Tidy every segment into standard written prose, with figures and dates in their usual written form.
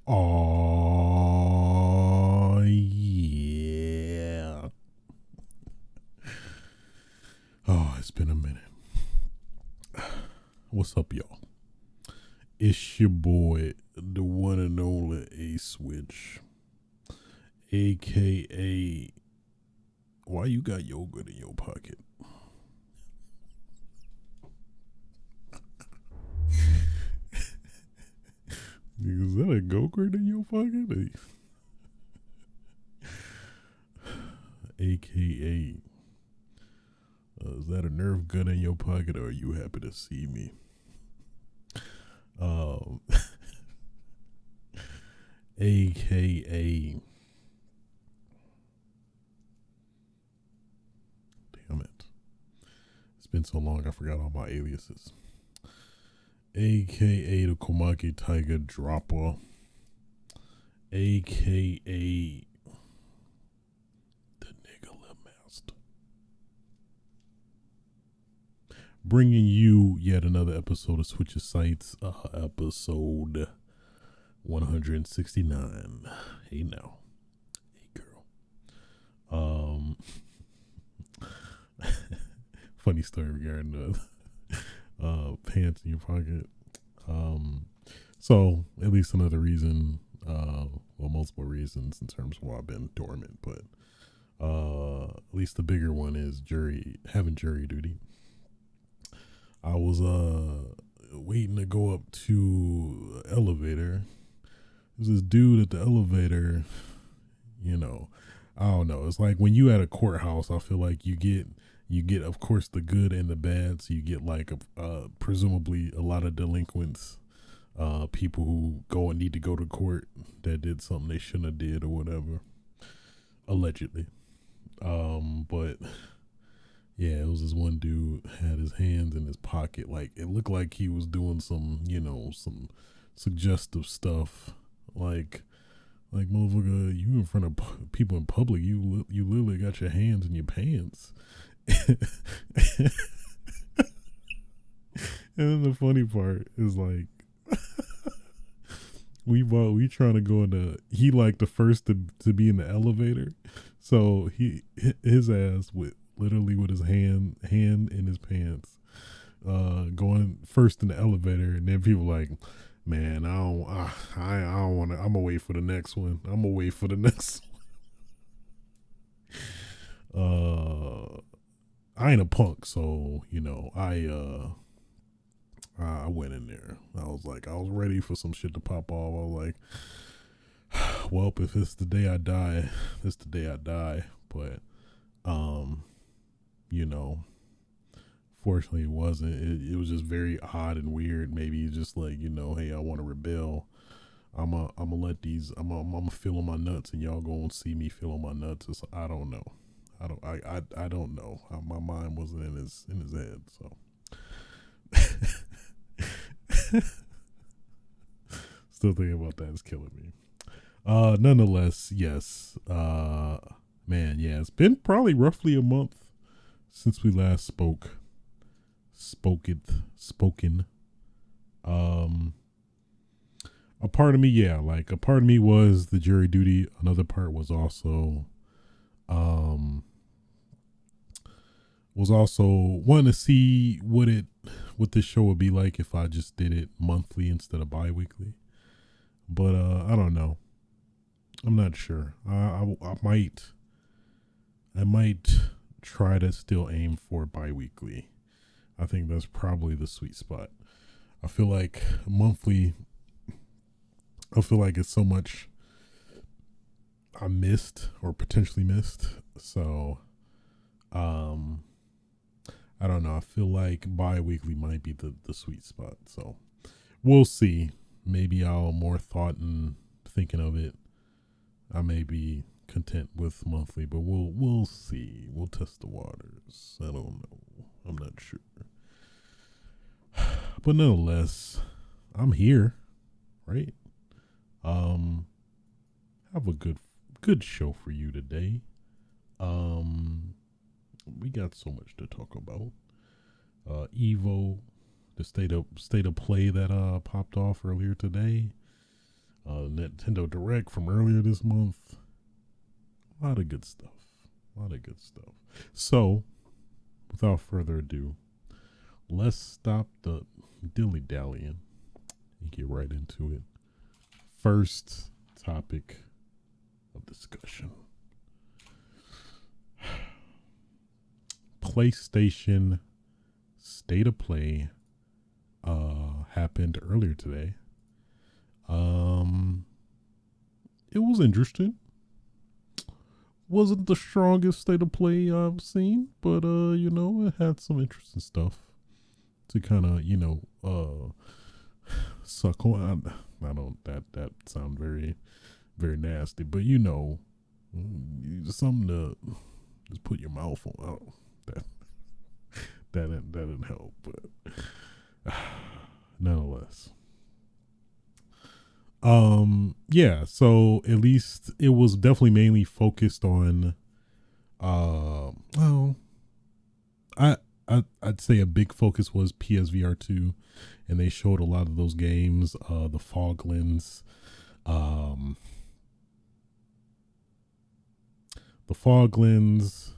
Oh, yeah. Oh, it's been a minute. What's up, y'all? It's your boy, the one and only A Switch, aka why you got yogurt in your pocket? Is that a go-kart in your pocket? AKA, is that a Nerf gun in your pocket, or are you happy to see me? Um, AKA, damn it. It's been so long I forgot all my aliases. AKA the Komaki Tiger Dropper. AKA the Nigga Master. Bringing you yet another episode of Switches Sights, episode 169. Hey now. Hey girl. Funny story regarding the pants in your pocket. So at least another reason, well, multiple reasons in terms of why I've been dormant, but at least the bigger one is having jury duty. I was waiting to go up to the elevator. There's this dude at the elevator, I don't know. It's like when you at a courthouse, I feel like you get of course the good and the bad. So you get like presumably a lot of delinquents, people who need to go to court that did something they shouldn't have did or whatever, allegedly. But yeah, it was this one dude had his hands in his pocket, like it looked like he was doing some suggestive stuff, like motherfucker, you in front of people in public, you literally got your hands in your pants. And then the funny part is like we trying to go into, he like the first to be in the elevator, so his ass with his hand in his pants, going first in the elevator, and then people like, man, I don't want to. I'm gonna wait for the next one. I ain't a punk, so I went in there. I was ready for some shit to pop off. I was like, well, if it's the day I die, it's the day I die. But fortunately it wasn't. It was just very odd and weird. Maybe just like, hey, I want to rebel. I'm gonna let these. I'm gonna feel on my nuts, and y'all gonna see me feel on my nuts. I don't know. I don't know. My mind wasn't in his head. So still thinking about that. It's killing me. Nonetheless, yes. Man, yeah. It's been probably roughly a month since we last spoken. A part of me, yeah, like a part of me was the jury duty. Another part was also wanting to see what this show would be like if I just did it monthly instead of bi-weekly. But I don't know. I'm not sure. I might try to still aim for bi-weekly. I think that's probably the sweet spot. I feel like monthly, it's so much I missed or potentially missed. So I don't know. I feel like bi-weekly might be the sweet spot. So we'll see. Maybe I'll more thought and thinking of it, I may be content with monthly, but we'll see. We'll test the waters. I don't know. I'm not sure. But nonetheless, I'm here, right? Have a good show for you today. We got so much to talk about. EVO, the state of play that popped off earlier today. Nintendo Direct from earlier this month. A lot of good stuff. A lot of good stuff. So, without further ado, let's stop the dilly dallying and get right into it. First topic of discussion: PlayStation State of Play happened earlier today. It was interesting. Wasn't the strongest State of Play I've seen, but it had some interesting stuff to kind of suck on. I don't that sound very very nasty, but something to just put your mouth on. Oh, that didn't help, but nonetheless. Yeah, so at least it was definitely mainly focused on well, I'd say a big focus was PSVR 2, and they showed a lot of those games, the Foglands, the Foglands,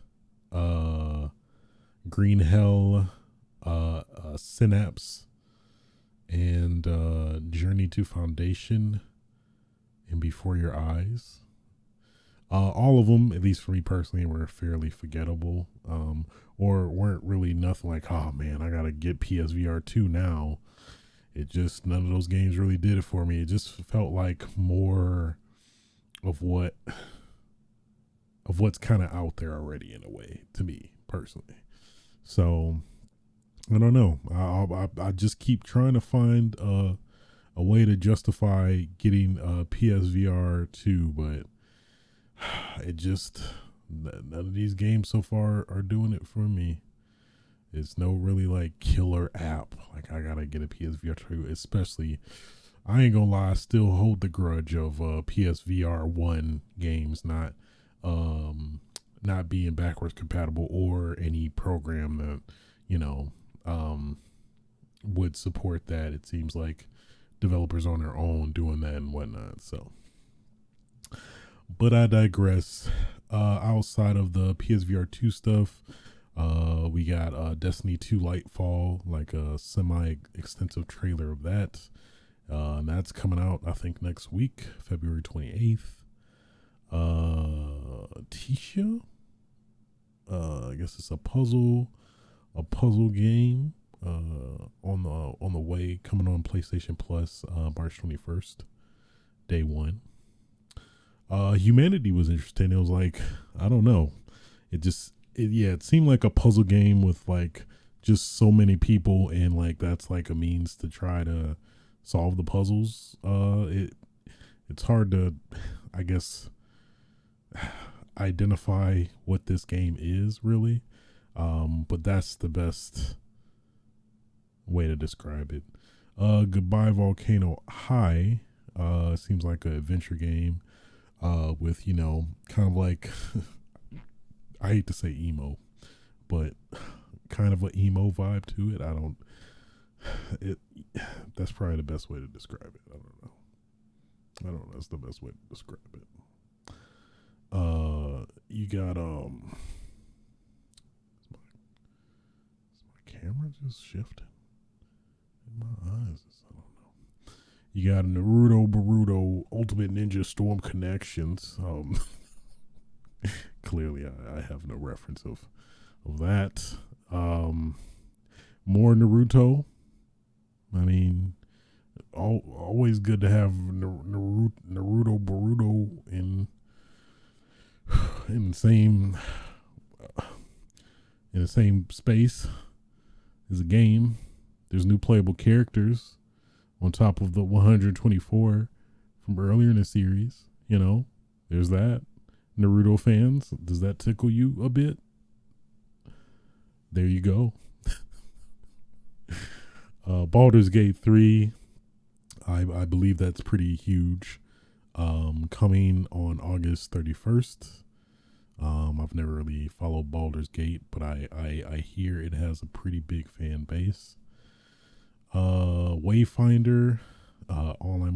Green Hell, Synapse, and Journey to Foundation, and Before Your Eyes. All of them, at least for me personally, were fairly forgettable, or weren't really nothing like, oh man, I gotta get PSVR 2 now. It just, none of those games really did it for me. It just felt like more of what's kind of out there already in a way, to me personally. So I don't know. I just keep trying to find a way to justify getting PSVR 2, but it just, none of these games so far are doing it for me. It's no really like killer app. Like, I gotta get a PSVR 2, especially, I ain't gonna lie, I still hold the grudge of PSVR 1 games not being backwards compatible, or any program that, would support that. It seems like developers on their own doing that and whatnot. So, but I digress. Outside of the PSVR 2 stuff, we got Destiny 2 Lightfall, like a semi-extensive trailer of that. And that's coming out, I think, next week, February 28th. Tisha, I guess it's a puzzle game, on the way, coming on PlayStation Plus, March 21st, day one. Humanity was interesting. It was like, I don't know, it seemed like a puzzle game with like just so many people, and like that's like a means to try to solve the puzzles. It's hard to, I guess, identify what this game is really, but that's the best way to describe it. Goodbye Volcano High seems like an adventure game, with kind of like I hate to say emo, but kind of an emo vibe to it. That's probably the best way to describe it. I don't know. That's the best way to describe it. You got is my camera just shifting in my eyes? I don't know. You got Naruto Boruto Ultimate Ninja Storm Connections. Clearly I have no reference of that. More Naruto. I mean, always good to have Naruto Boruto in the same space as a game. There's new playable characters on top of the 124 from earlier in the series. There's that. Naruto fans, does that tickle you a bit? There you go. Baldur's Gate 3, I believe that's pretty huge. Coming on August 31st. I've never really followed Baldur's Gate, but I hear it has a pretty big fan base. Wayfinder, online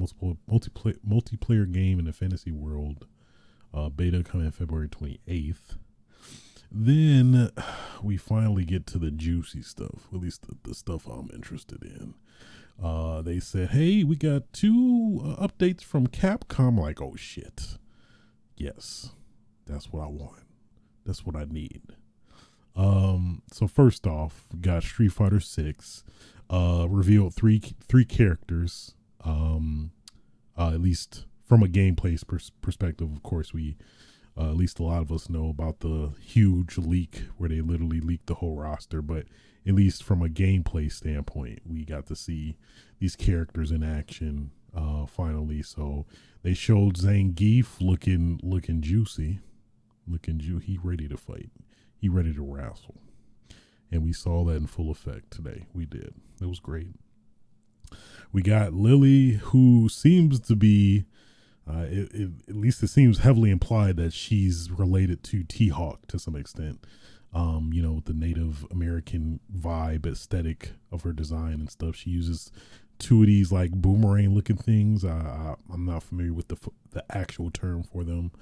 multiplayer game in the fantasy world. Beta coming February 28th. Then we finally get to the juicy stuff, at least the stuff I'm interested in. They said, hey, we got 2 updates from Capcom. Like, oh shit. Yes, that's what I want. That's what I need. So first off, we got Street Fighter 6. Revealed three characters. At least from a gameplay perspective, of course, we at least a lot of us know about the huge leak where they literally leaked the whole roster. But at least from a gameplay standpoint, we got to see these characters in action finally. So they showed Zangief looking juicy, he ready to fight, he ready to wrestle, and we saw that in full effect today. We did. It was great. We got Lily, who seems to be, at least it seems heavily implied that she's related to T-Hawk to some extent. With the Native American vibe, aesthetic of her design and stuff. She uses 2 of these like boomerang looking things. I'm not familiar with the actual term for them,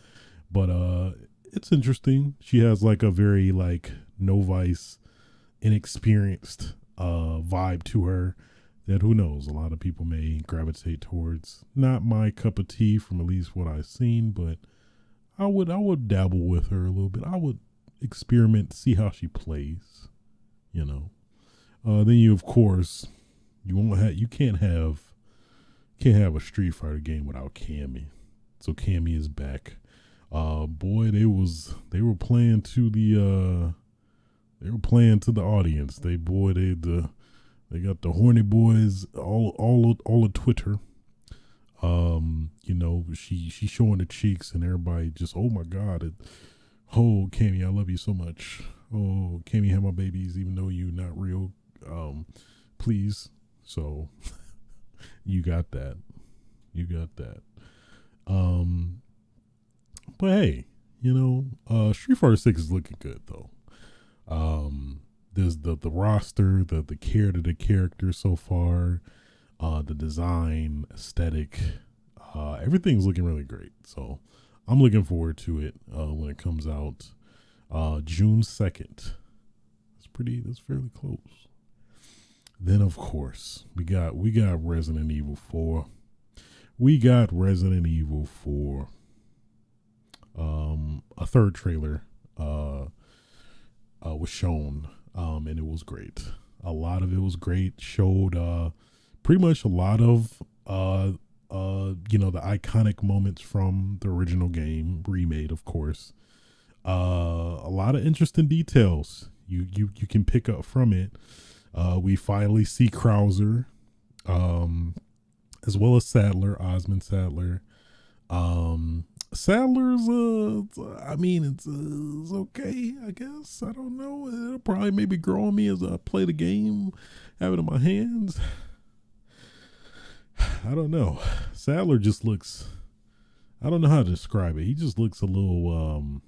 but it's interesting. She has like a very like novice, inexperienced vibe to her that, who knows, a lot of people may gravitate towards. Not my cup of tea from at least what I've seen, but I would dabble with her a little bit. I would experiment, see how she plays, Then you, of course, you can't have a Street Fighter game without Cammy. So Cammy is back. Boy, they were playing to the audience. They got the horny boys all of Twitter. She showing the cheeks and everybody just, oh my God, oh Cammy, I love you so much. Oh Cammy, have my babies even though you not real. Please. So you got that. But hey, Street Fighter 6 is looking good though. There's the roster, the care to the characters so far, the design, aesthetic, everything's looking really great. So I'm looking forward to it when it comes out June 2nd. That's fairly close. Then of course we got Resident Evil 4. A third trailer was shown, and it was great. A lot of it was great. Showed pretty much a lot of the iconic moments from the original game, remade, of course. A lot of interesting details you can pick up from it. We finally see Krauser, as well as Sadler, Osmond Sadler. Sadler's it's okay, I guess. I don't know. It'll probably maybe grow on me as I play the game, have it in my hands. I don't know. Sadler just looks, I don't know how to describe it. He just looks a little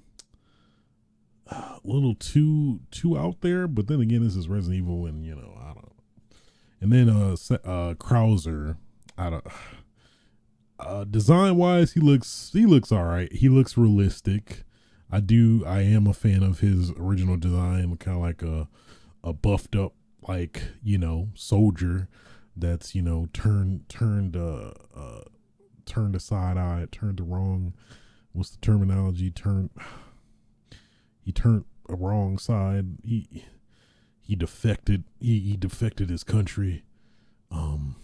too out there, but then again, this is Resident Evil, and I don't know. And then Krauser, I don't. Design wise, he looks all right. He looks realistic. I am a fan of his original design, kind of like a buffed up, like, soldier that's, turned aside eye, turned the wrong, what's the terminology? He turned a wrong side. He defected. He defected his country. I'm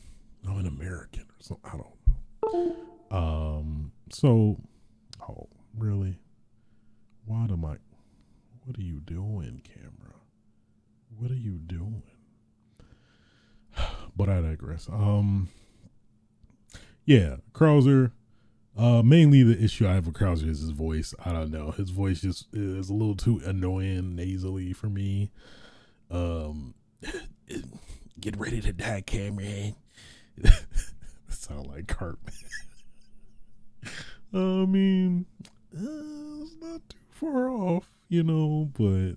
an American or something. I don't know. Oh, really? What are you doing, camera? What are you doing? But I digress. Yeah, Krauser. Mainly the issue I have with Krauser is his voice. I don't know. His voice just is a little too annoying, nasally for me. Get ready to die, Cameron. Sound like Cartman. I mean, it's not too far off, but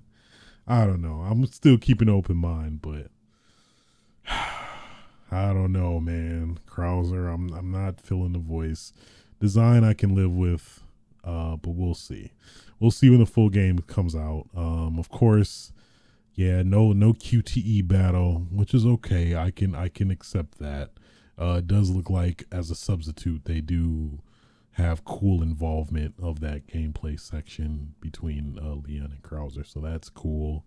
I don't know. I'm still keeping an open mind, but I don't know, man. Krauser, I'm not feeling the voice. Design I can live with, but we'll see. We'll see when the full game comes out. Of course, yeah, no QTE battle, which is okay. I can accept that. It does look like as a substitute they do have cool involvement of that gameplay section between Leon and Krauser, so that's cool.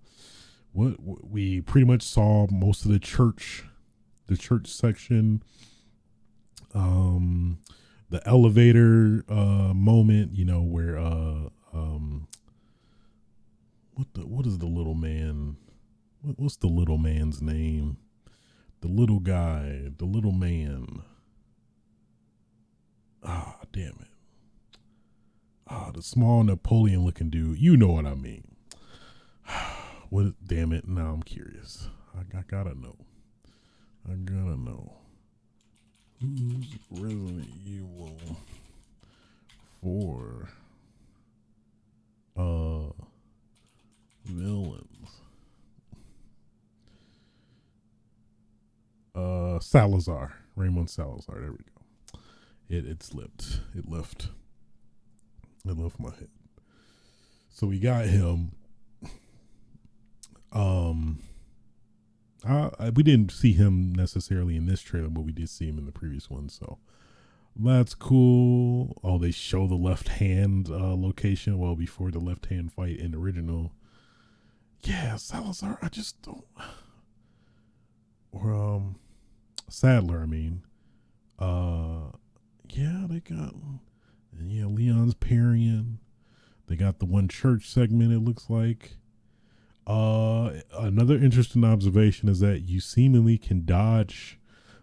What we pretty much saw most of the church section, the elevator moment, you know, where what is the little man? What's the little man's name? The little guy, the little man. Ah, damn it. Ah, the small Napoleon looking dude. You know what I mean. What? Damn it. Now I'm curious. I gotta know. I gotta know. Who's Resident Evil 4 villains? Salazar. Raymond Salazar. There we go. It slipped. It left my head. So we got him. We didn't see him necessarily in this trailer, but we did see him in the previous one, so that's cool. Oh, they show the left hand location well before the left hand fight in the original. Yeah, Salazar, I just don't. Or Sadler, I mean. Yeah, they got, yeah, Leon's parrying. They got the one church segment, it looks like. Another interesting observation is that you seemingly can dodge,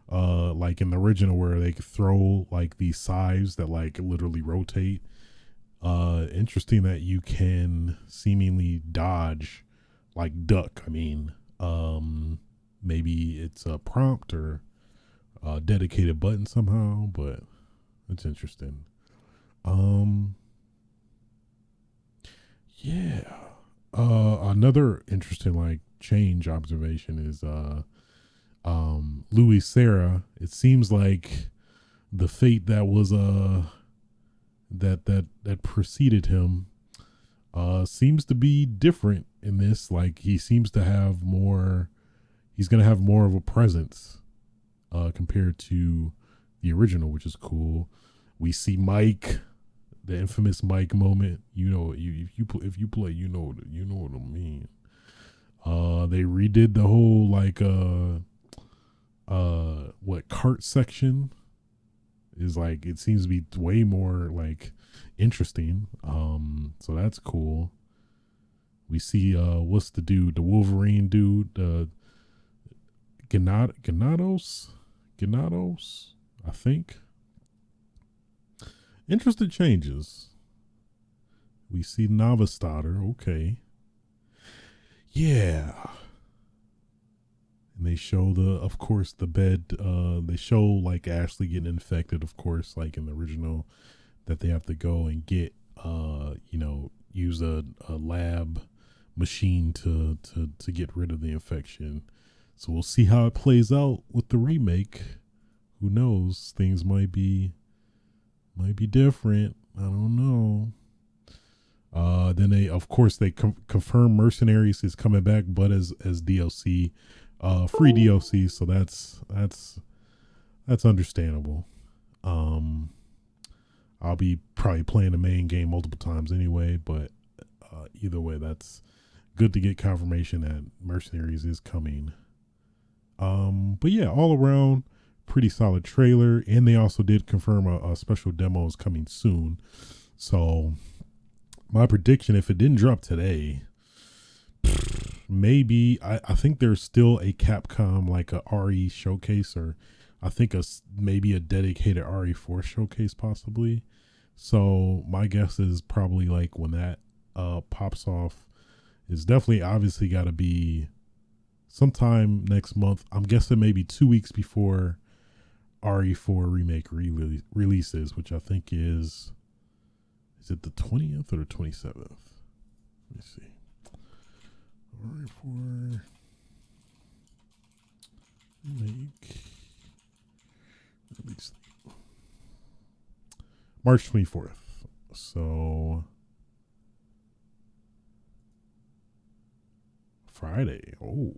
like in the original where they could throw like these scythes that like literally rotate. Interesting that you can seemingly dodge, like duck. I mean, maybe it's a prompt or a dedicated button somehow, but it's interesting. Yeah. Another interesting like change observation is Louis Serra. It seems like the fate that was that preceded him seems to be different in this. Like he seems to have more. He's gonna have more of a presence compared to the original, which is cool. We see Mike, the infamous Mike moment. You know, if you play, you know what I mean. They redid the whole like what cart section is like. It seems to be way more like interesting. So that's cool. We see what's the dude, the Wolverine dude, Ganados, I think. Interesting changes. We see Navastader. Okay. Yeah. And they show of course, the bed. They show like Ashley getting infected, of course, like in the original, that they have to go and get, use a lab machine to get rid of the infection. So we'll see how it plays out with the remake. Who knows? Things might be different. I don't know. Then they, of course, they confirm Mercenaries is coming back, but as DLC, free DLC. So that's understandable. I'll be probably playing the main game multiple times anyway, but either way, that's good to get confirmation that Mercenaries is coming. But yeah, all around, pretty solid trailer, and they also did confirm a special demo is coming soon. So my prediction, if it didn't drop today, maybe I think there's still a Capcom like a RE showcase, or I think maybe a dedicated RE4 showcase possibly. So my guess is probably like when that pops off, it's definitely obviously got to be sometime next month. I'm guessing maybe 2 weeks before RE4 remake releases, which I think is it the 20th or the 27th? Let me see. RE4 remake March 24th. So Friday. Oh,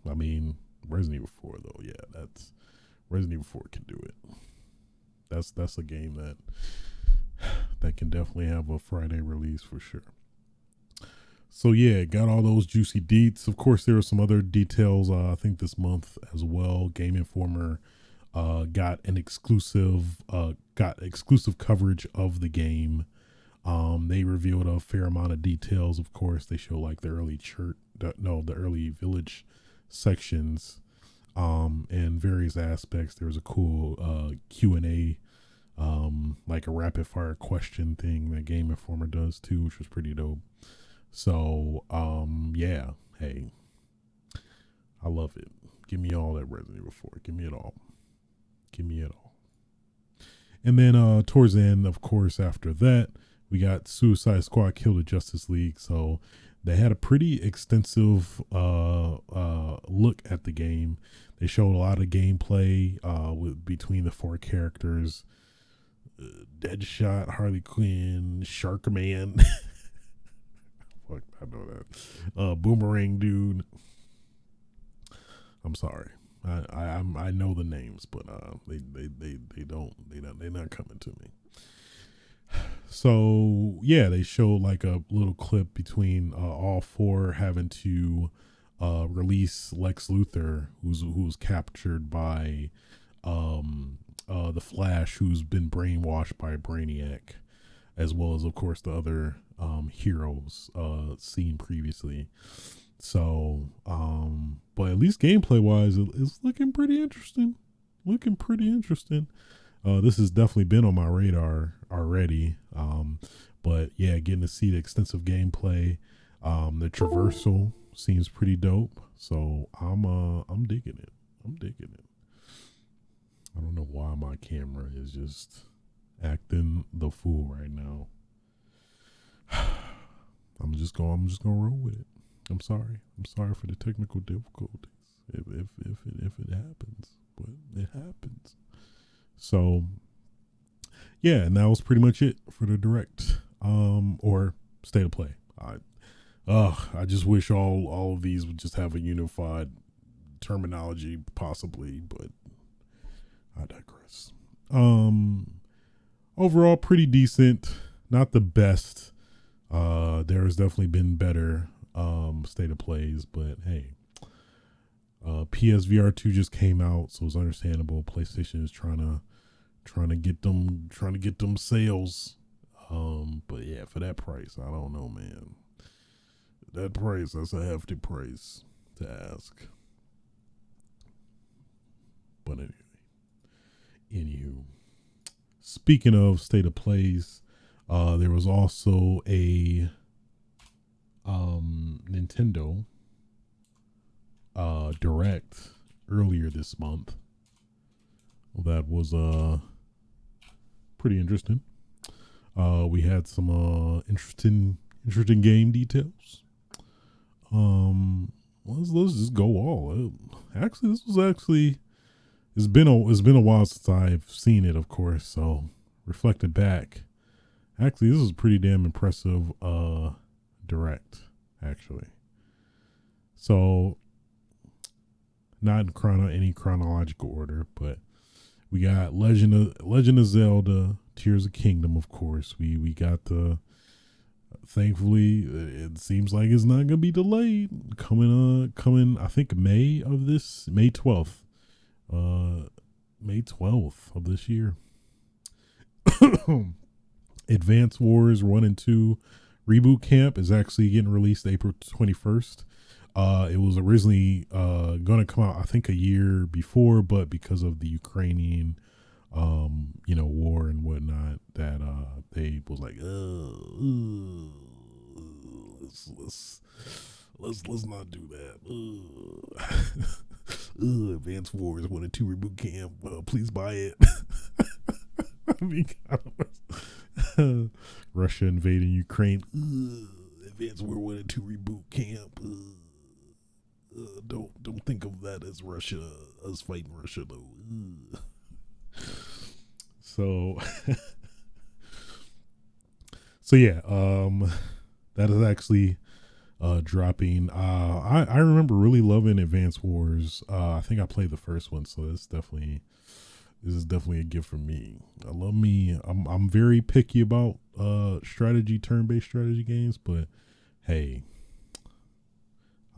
I mean, Resident Evil 4 though. Yeah, that's Resident Evil 4 can do it. That's a game that can definitely have a Friday release for sure. So yeah, got all those juicy deets. Of course, there were some other details. I think this month as well. Game Informer got exclusive coverage of the game. They revealed a fair amount of details. Of course, they show like the early the early village sections, and various aspects. There was a cool Q&A, like a rapid fire question thing that Game Informer does too, which was pretty dope. So, yeah, hey, I love it. Give me all that Resident Evil 4. Give me it all. Give me it all. And then towards the end, of course, after that, we got Suicide Squad Kill the Justice League. So they had a pretty extensive look at the game. They showed a lot of gameplay between the four characters. Deadshot, Harley Quinn, Sharkman. Fuck, I know that. Boomerang Dude. I'm sorry. I know the names, but they're not coming to me. So yeah, they showed like a little clip between all four having to release Lex Luthor, who's captured by the Flash, who's been brainwashed by Brainiac, as well as of course the other heroes seen previously. So, but at least gameplay wise, it's looking pretty interesting. This has definitely been on my radar already. But yeah, getting to see the extensive gameplay, the traversal seems pretty dope. So I'm digging it. I don't know why my camera is just acting the fool right now. I'm just gonna roll with it. I'm sorry for the technical difficulties if it happens, but it happens. So yeah, and that was pretty much it for the direct or state of play. I just wish all of these would just have a unified terminology possibly, but I digress. Overall pretty decent, not the best. There has definitely been better state of plays, but hey, PSVR 2 just came out, so it's understandable. PlayStation is trying to get them sales. But yeah, for that price, I don't know, man. That price, that's a hefty price to ask. But anywho, speaking of state of plays, there was also a Nintendo Direct earlier this month. That was pretty interesting. We had some interesting game details. Let's just go all. Actually, it's been a while since I've seen it, of course. So reflecting back, actually, this is pretty damn impressive. Direct, actually. So not in any chronological order, but we got Legend of Zelda Tears of Kingdom, of course. We got thankfully it seems like it's not gonna be delayed. Coming I think May 12th. May 12th of this year. Advance Wars 1 and 2 Reboot Camp is actually getting released April 21st. It was originally going to come out, I think, a year before, but because of the Ukrainian, war and whatnot, that they was like, let's not do that. Advance Wars 1 and 2 Reboot Camp. Please buy it. I mean, Russia invading Ukraine. Advance War 1 and 2 Reboot Camp. Don't think of that as Russia, us fighting Russia though. So So yeah, that is actually dropping. I remember really loving Advance Wars. I think I played the first one, so this is definitely a gift from me. I love me. I'm very picky about turn based strategy games, but hey,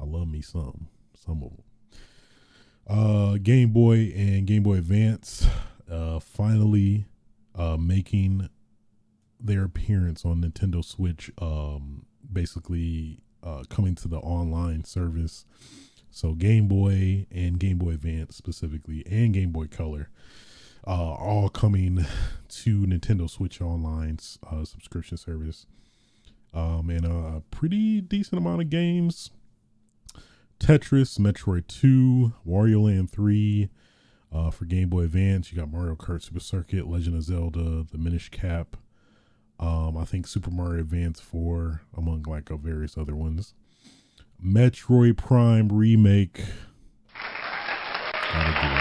I love me some of them. Game Boy and Game Boy Advance finally making their appearance on Nintendo Switch. Basically coming to the online service. So Game Boy and Game Boy Advance specifically, and Game Boy Color, all coming to Nintendo Switch Online's subscription service. And a pretty decent amount of games. Tetris, Metroid 2, Wario Land 3. For Game Boy Advance, you got Mario Kart Super Circuit, Legend of Zelda, The Minish Cap. I think Super Mario Advance 4, among like various other ones. Metroid Prime Remake. Gotta give it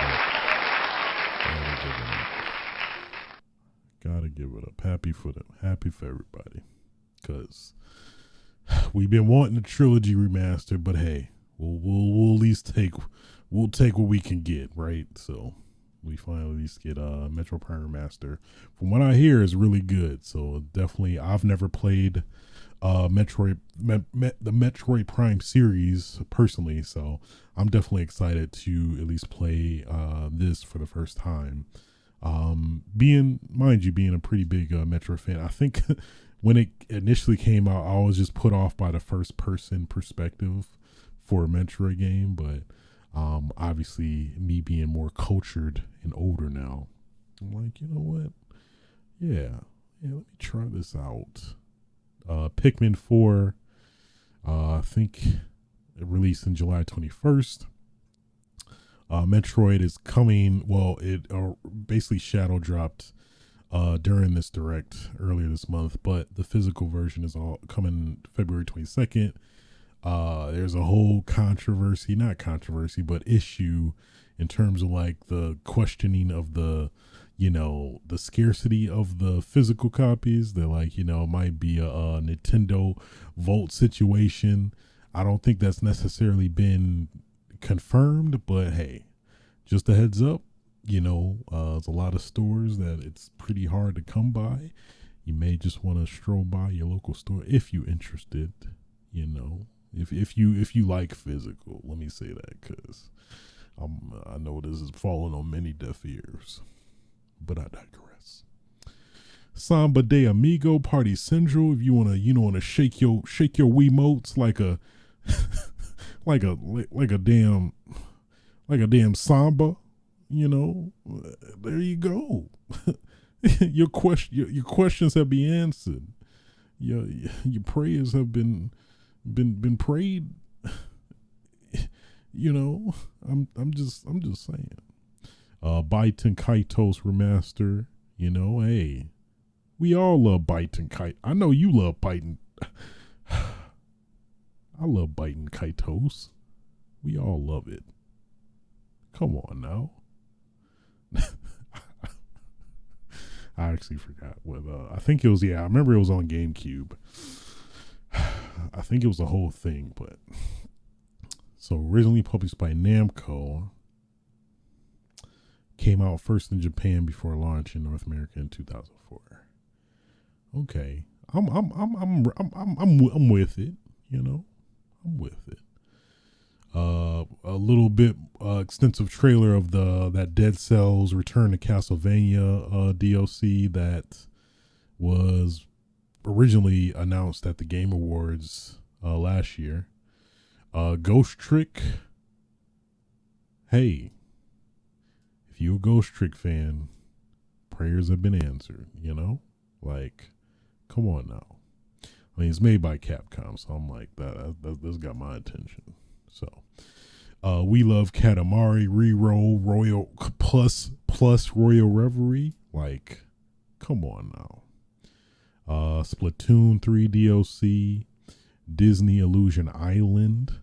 up. Gotta give it up. Happy for them. Happy for everybody. Because we've been wanting a trilogy remaster, but hey, we'll at least take what we can get, right? So we finally at least get Metro Prime Remaster. From what I hear, is really good. So definitely, I've never played the Metroid Prime series personally, so I'm definitely excited to at least play this for the first time. Being a pretty big Metroid fan, I think when it initially came out, I was just put off by the first person perspective for a Metroid game, but obviously me being more cultured and older now, I'm like, you know what? Yeah, let me try this out. Pikmin 4, I think it released in July 21st. Metroid is coming. Well, it basically shadow dropped during this direct earlier this month, but the physical version is all coming February 22nd. There's a whole not controversy, but issue in terms of like the questioning of the scarcity of the physical copies. They're like, it might be a Nintendo Vault situation. I don't think that's necessarily been confirmed, but hey, just a heads up, there's a lot of stores that it's pretty hard to come by. You may just want to stroll by your local store if you're interested, if you like physical. Let me say that, because I know this is falling on many deaf ears, but I digress. Samba de Amigo Party Central. If you wanna shake your Wiimotes like a like a damn samba, there you go. Your questions have been answered. Your prayers have been prayed. I'm just saying. Bite Kaitos remaster. Hey, we all love biting kite. I know you love biting. I love biting Kaitos. We all love it. Come on now. I actually forgot what. I think it was. Yeah, I remember it was on GameCube. I think it was the whole thing, but so originally published by Namco, came out first in Japan before launch in North America in 2004. Okay, I'm with it. I'm with it. A little bit extensive trailer of that Dead Cells Return to Castlevania DLC that was originally announced at the Game Awards last year. Ghost Trick. Hey, if you a Ghost Trick fan, prayers have been answered. Like, come on now. I mean, it's made by Capcom, so I'm like, that's got my attention. So, We Love Katamari, Reroll, Royal Plus Royal Reverie. Like, come on now. Splatoon 3 DLC, Disney Illusion Island.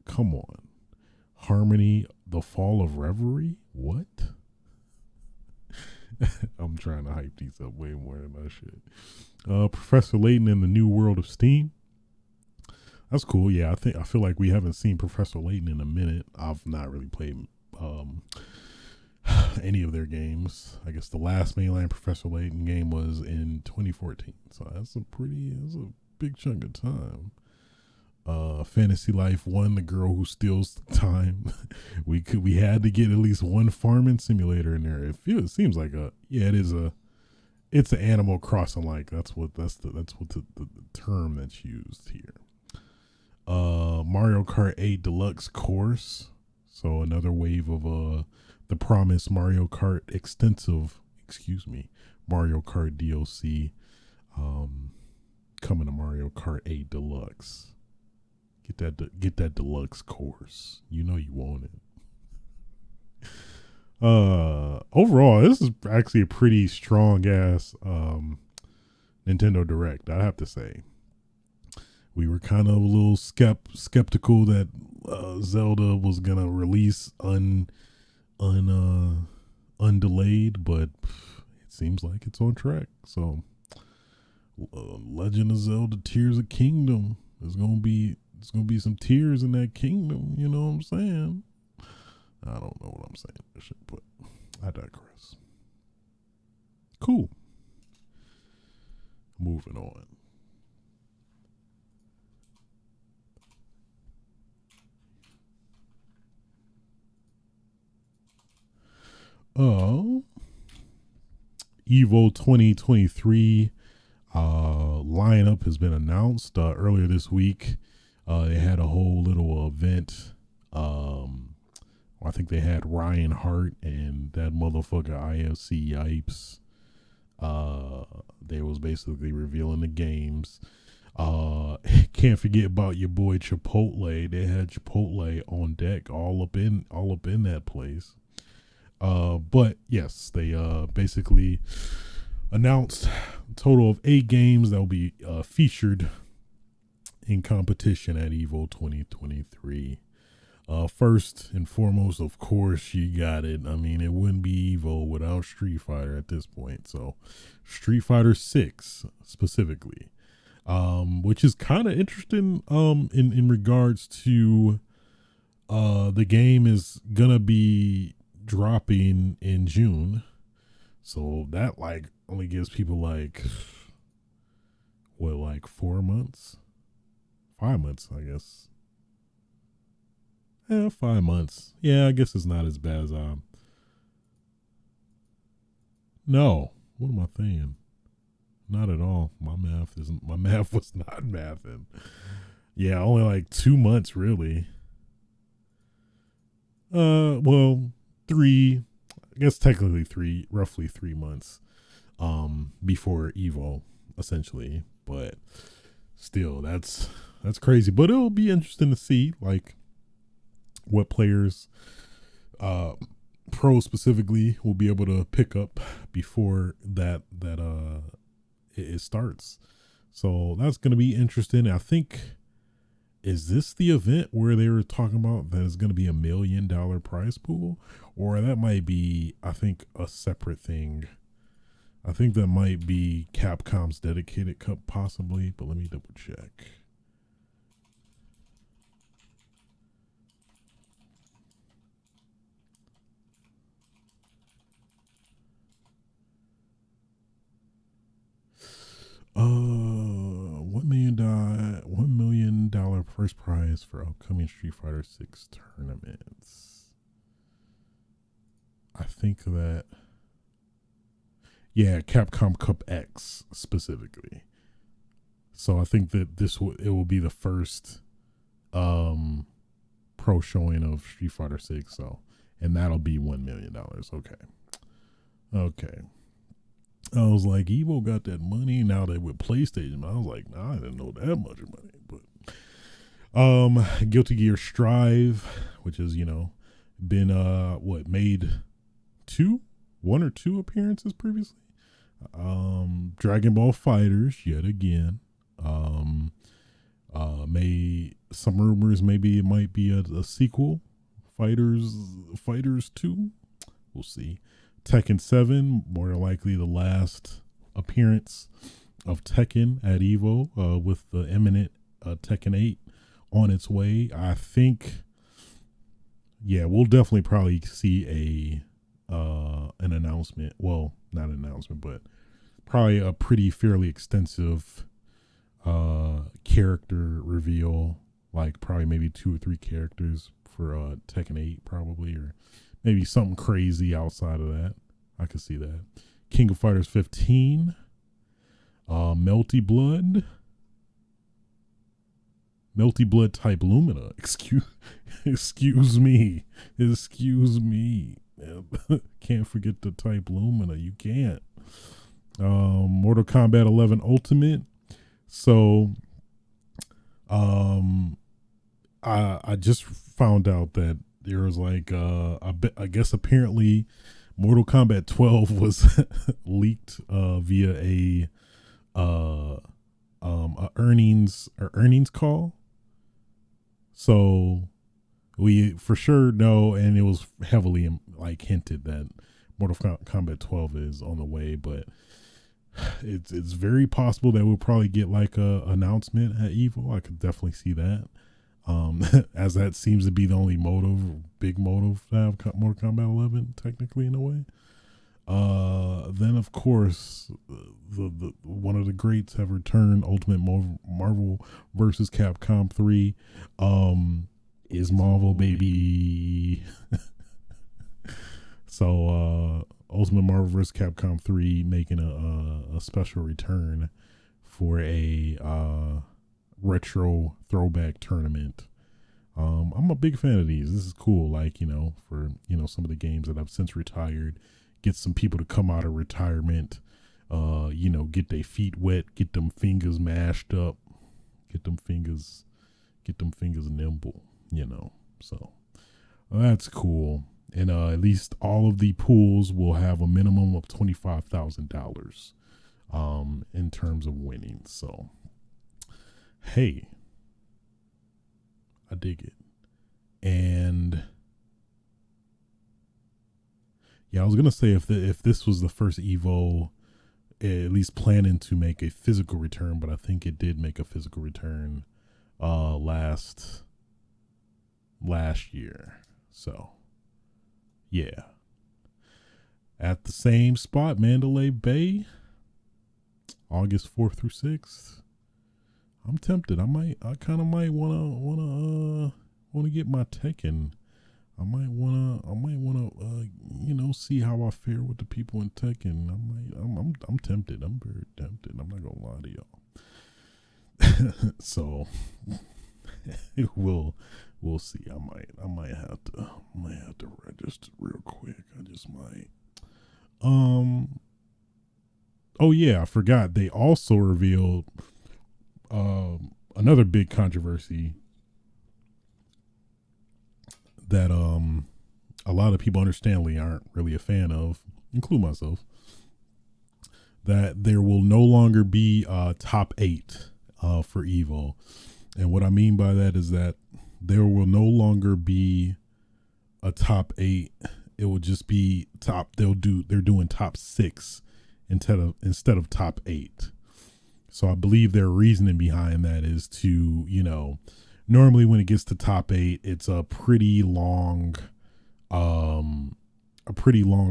Come on. Harmony, The Fall of Reverie. What? I'm trying to hype these up way more than I should. Professor Layton in the New World of Steam. That's cool. Yeah, I feel like we haven't seen Professor Layton in a minute. I've not really played um, any of their games. I guess the last mainline Professor Layton game was in 2014. So that's a big chunk of time. Fantasy Life 1, the girl who steals time. We had to get at least one farming simulator in there. It seems like it's an Animal Crossing like. That's the term that's used here. Mario Kart 8 Deluxe Course. So another wave of the promised Mario Kart Mario Kart DLC coming to Mario Kart 8 Deluxe. Get that deluxe course. You know you want it. Overall, this is actually a pretty strong ass Nintendo Direct, I have to say. We were kind of a little skeptical that Zelda was gonna release undelayed, but it seems like it's on track. So, Legend of Zelda: Tears of Kingdom is gonna be. There's gonna be some tears in that kingdom. You know what I'm saying? I don't know what I'm saying, but I digress. Cool. Moving on. EVO 2023 lineup has been announced earlier this week. They had a whole little event. I think they had Ryan Hart and that motherfucker IFC Yipes. They was basically revealing the games. Can't forget about your boy Chipotle. They had Chipotle on deck, all up in that place. But yes, they basically announced a total of 8 games that will be featured in competition at EVO 2023. First and foremost, of course, you got it. I mean, it wouldn't be EVO without Street Fighter at this point. So, Street Fighter 6 specifically, which is kind of interesting in regards to the game is gonna be dropping in June. So that like only gives people like 4 months? 5 months, I guess. Yeah, 5 months. Yeah, I guess it's not as bad as no. What am I saying? Not at all. My math was not mathing. Yeah, only like 2 months really. Well, 3, I guess technically 3, roughly 3 months before Evo essentially, but still that's crazy. But it'll be interesting to see like what players pro specifically will be able to pick up before that it starts. So that's going to be interesting. I think, is this the event where they were talking about that is going to be $1 million prize pool, or that might be, I think, a separate thing. I think that might be Capcom's dedicated cup possibly, but let me double check. $1 million first prize for upcoming Street Fighter 6 tournaments. I think that, yeah, Capcom Cup X specifically. So I think that it will be the first pro showing of Street Fighter 6. So, and that'll be $1 million. Okay. I was like, Evo got that money now that with PlayStation. I was like, nah, I didn't know that much money. But Guilty Gear Strive, which is, been made 1 or 2 appearances previously. Dragon Ball Fighters yet again. Some rumors maybe it might be a sequel. Fighters 2. We'll see. Tekken 7, more than likely the last appearance of Tekken at EVO, with the imminent Tekken 8 on its way. I think, yeah, we'll definitely probably see an announcement. Well, not an announcement, but probably a pretty fairly extensive character reveal, like probably maybe 2 or 3 characters for Tekken 8 probably, or maybe something crazy outside of that. I could see that. King of Fighters 15, Melty Blood type Lumina. Excuse me. Can't forget the type Lumina. You can't. Mortal Kombat 11 Ultimate. So, I just found out that there was like, I guess apparently Mortal Kombat 12 was leaked via a earnings call. So we for sure know, and it was heavily like hinted that Mortal Kombat 12 is on the way, but it's very possible that we'll probably get like a announcement at EVO. I could definitely see that. As that seems to be the only big motive to have Mortal Kombat 11 technically in a way. Then of course the one of the greats have returned. Ultimate Marvel versus Capcom 3 is Marvel, baby. So Ultimate Marvel vs. Capcom 3 making a special return for a retro throwback tournament. I'm a big fan of these. This is cool. Like, for, some of the games that I've since retired, get some people to come out of retirement, get their feet wet, get them fingers mashed up, get them fingers nimble, so that's cool. And at least all of the pools will have a minimum of $25,000 in terms of winning. So, hey, I dig it. And yeah, I was gonna say if this was the first EVO, at least planning to make a physical return, but I think it did make a physical return last year. So yeah, at the same spot, Mandalay Bay, August 4th through 6th. I'm tempted. I kind of might wanna get my Tekken. I might wanna see how I fare with the people in Tekken. I'm tempted. I'm very tempted. I'm not gonna lie to y'all. So we'll see. I might have to register real quick. I just might. Oh yeah, I forgot. They also revealed another big controversy that a lot of people understandably aren't really a fan of, include myself, that there will no longer be top 8 for EVO. And what I mean by that is that there will no longer be a top 8. It will just be they're doing top 6 instead of top 8. So I believe their reasoning behind that is to, normally when it gets to top 8, it's a pretty long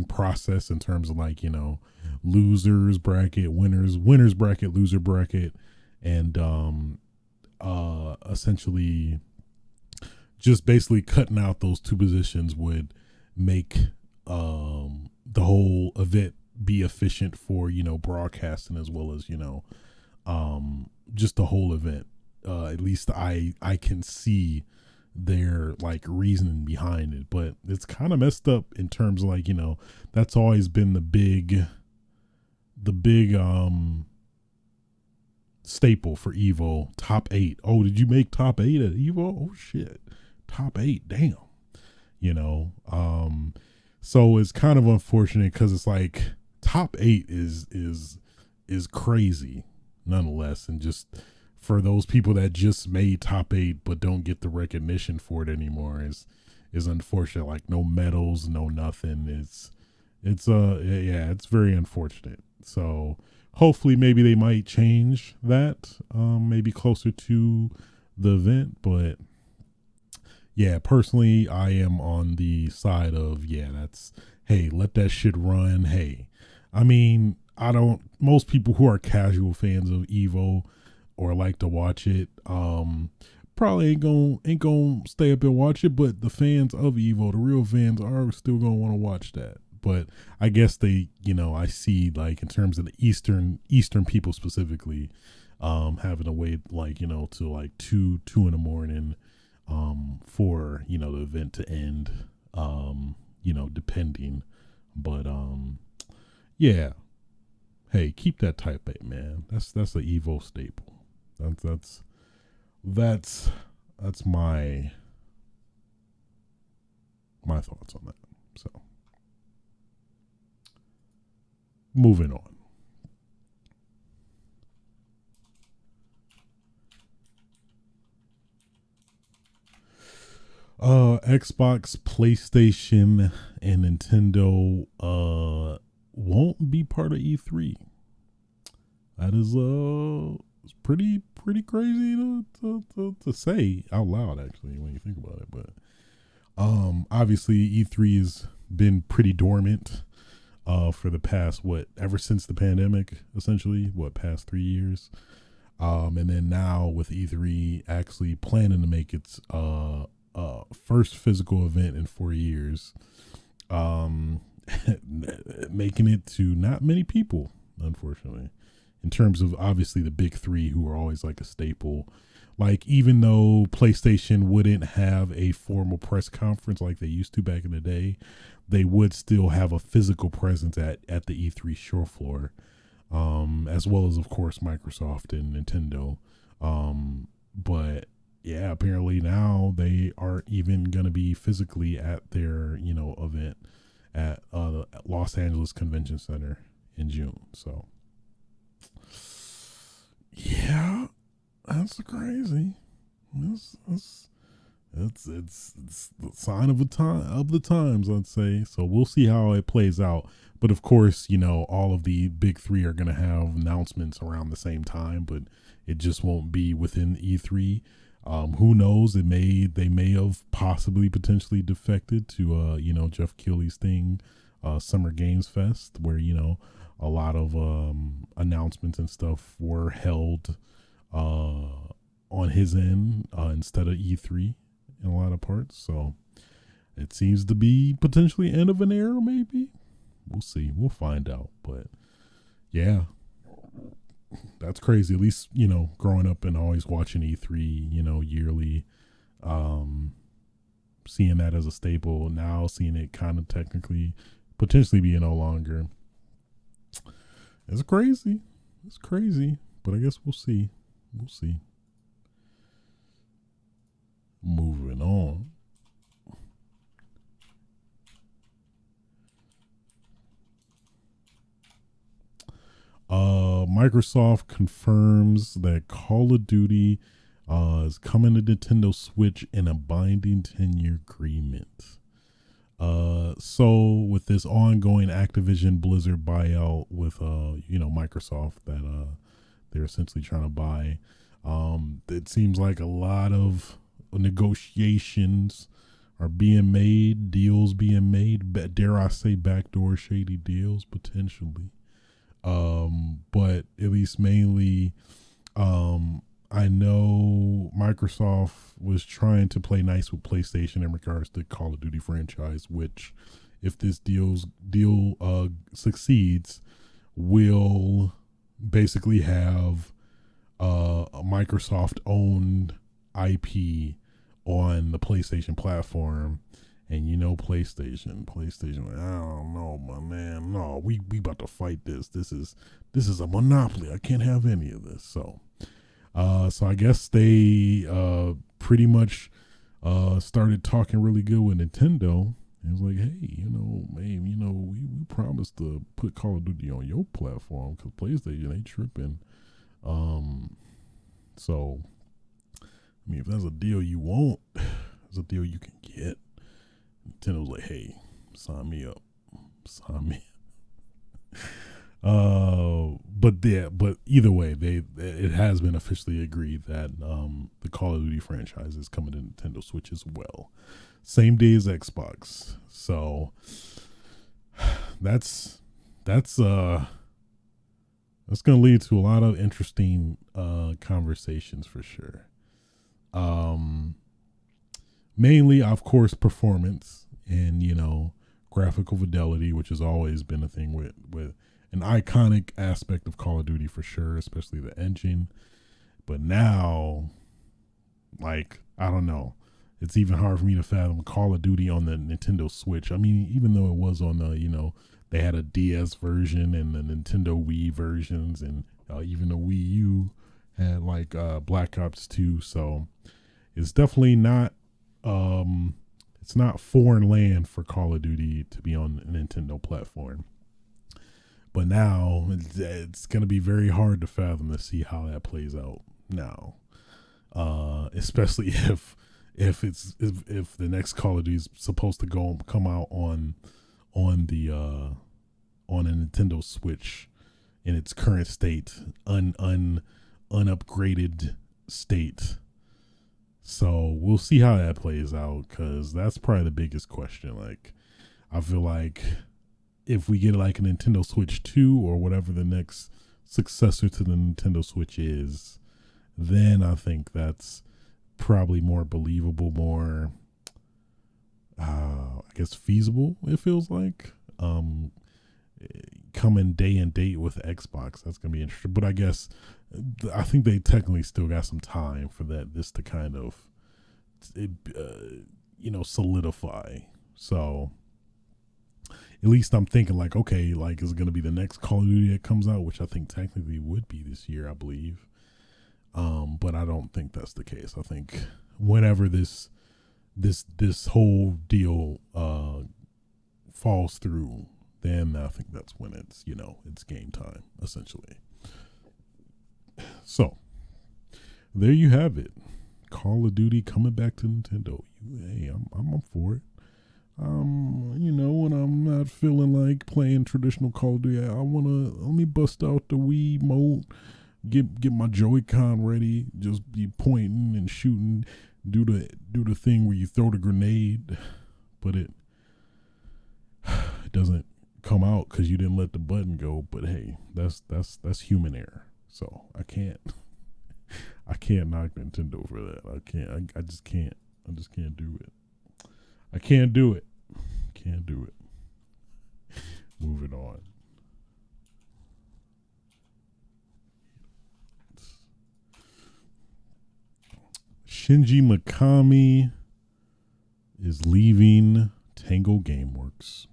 process in terms of like, losers bracket, winners bracket, loser bracket, and essentially just basically cutting out those 2 positions would make the whole event be efficient for, broadcasting as well as, just the whole event. At least I can see their like reasoning behind it, but it's kind of messed up in terms of like, that's always been the big staple for EVO, top 8. Oh, did you make top 8 at EVO? Oh shit, top 8, damn. So it's kind of unfortunate because it's like top 8 is crazy nonetheless, and just for those people that just made top 8 but don't get the recognition for it anymore is unfortunate. Like no medals, no nothing. It's yeah, it's very unfortunate. So hopefully maybe they might change that, maybe closer to the event. But yeah, personally, I am on the side of, yeah, that's, hey, let that shit run. Hey, I mean, I don't, most people who are casual fans of Evo or like to watch it, probably ain't gonna stay up and watch it. But the fans of Evo, the real fans, are still gonna want to watch that. But I guess they, I see, like, in terms of the Eastern people specifically, having to wait, like, to like two in the morning, for the event to end, depending. But yeah, hey, keep that Type A, man. That's the Evo staple. That's that's my thoughts on that. So moving on. Xbox, PlayStation, and Nintendo won't be part of E3. That is it's pretty crazy to say out loud, actually, when you think about it. But obviously E3 has been pretty dormant for the past, what, ever since the pandemic, essentially, what, past 3 years. And then now with E3 actually planning to make its first physical event in 4 years, um, making it to not many people, unfortunately, in terms of obviously the big three who are always like a staple. Like, even though PlayStation wouldn't have a formal press conference like they used to back in the day, they would still have a physical presence at the E3 show floor, as well as, of course, Microsoft and Nintendo. But yeah, apparently now they aren't even going to be physically at their, event at the Los Angeles Convention Center in June. So yeah, that's crazy. It's the sign of the times, I'd say. So we'll see how it plays out. But of course, all of the big three are going to have announcements around the same time, but it just won't be within E3. Who knows? They may have possibly potentially defected to Jeff Keighley's thing, Summer Games Fest, where a lot of announcements and stuff were held on his end instead of E3 in a lot of parts. So it seems to be potentially end of an era, maybe. We'll see. We'll find out. But yeah, that's crazy. At least, growing up and always watching E3, yearly, seeing that as a staple, now seeing it kind of technically potentially be no longer. It's crazy. It's crazy. But I guess we'll see. We'll see. Moving on. Microsoft confirms that Call of Duty is coming to Nintendo Switch in a binding 10-year agreement. So with this ongoing Activision Blizzard buyout with Microsoft that they're essentially trying to buy, it seems like a lot of negotiations are being made, deals being made, dare I say backdoor shady deals potentially. But at least mainly, I know Microsoft was trying to play nice with PlayStation in regards to Call of Duty franchise, which, if this deal succeeds, will basically have a Microsoft owned IP on the PlayStation platform. And PlayStation, I don't know, my man. No, we about to fight this. This is a monopoly. I can't have any of this. So I guess they pretty much started talking really good with Nintendo. It was like, hey, man, we promised to put Call of Duty on your platform because PlayStation ain't tripping. So I mean, if that's a deal you want, it's a deal you can get. Nintendo's like, hey, sign me up. Sign me. But either way, it has been officially agreed that the Call of Duty franchise is coming to Nintendo Switch as well, same day as Xbox. So that's gonna lead to a lot of interesting conversations for sure. Mainly, of course, performance and graphical fidelity, which has always been a thing with an iconic aspect of Call of Duty for sure, especially the engine. But now, like, I don't know, it's even hard for me to fathom Call of Duty on the Nintendo Switch. I mean, even though it was on the, they had a DS version and the Nintendo Wii versions, and even the Wii U had like Black Ops 2. So it's definitely not, it's not foreign land for Call of Duty to be on a Nintendo platform. But now it's going to be very hard to fathom to see how that plays out now, especially if the next Call of Duty is supposed to come out on a Nintendo Switch in its current state, unupgraded state. So we'll see how that plays out, because that's probably the biggest question. Like, I feel like if we get like a Nintendo Switch 2 or whatever the next successor to the Nintendo Switch is, then I think that's probably more believable, more, I guess, feasible, it feels like. Coming day and date with Xbox, that's going to be interesting. But I think they technically still got some time for this to kind of, solidify. So at least I'm thinking like, okay, like, is it going to be the next Call of Duty that comes out, which I think technically would be this year, I believe. But I don't think that's the case. I think whenever this whole deal falls through, then I think that's when it's game time, essentially. So there you have it. Call of Duty coming back to Nintendo. Hey, I'm up for it. When I'm not feeling like playing traditional Call of Duty, let me bust out the Wii mode, get my Joy-Con ready, just be pointing and shooting, do the thing where you throw the grenade, but it doesn't come out because you didn't let the button go. But hey, that's human error. So I can't knock Nintendo for that. I just can't do it. I can't do it. Can't do it. Moving on. Shinji Mikami is leaving Tango Gameworks.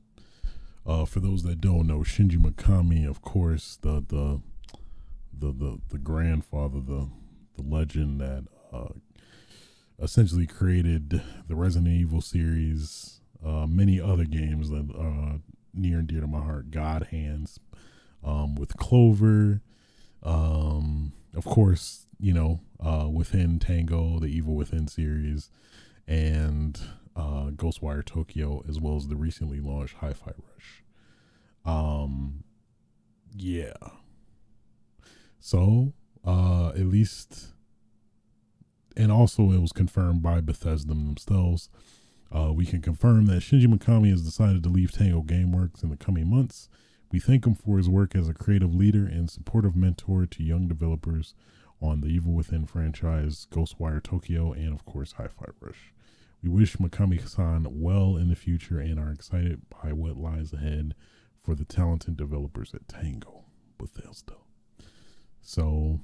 For those that don't know, Shinji Mikami, of course, the grandfather, the legend that essentially created the Resident Evil series, many other games that near and dear to my heart, God Hands, with Clover, of course, within Tango, the Evil Within series, and Ghostwire Tokyo, as well as the recently launched Hi-Fi Rush. Yeah. So, at least, and also it was confirmed by Bethesda themselves. We can confirm that Shinji Mikami has decided to leave Tango Gameworks in the coming months. We thank him for his work as a creative leader and supportive mentor to young developers on the Evil Within franchise, Ghostwire Tokyo, and of course Hi-Fi Rush. We wish Mikami-san well in the future and are excited by what lies ahead for the talented developers at Tango Bethesda. So,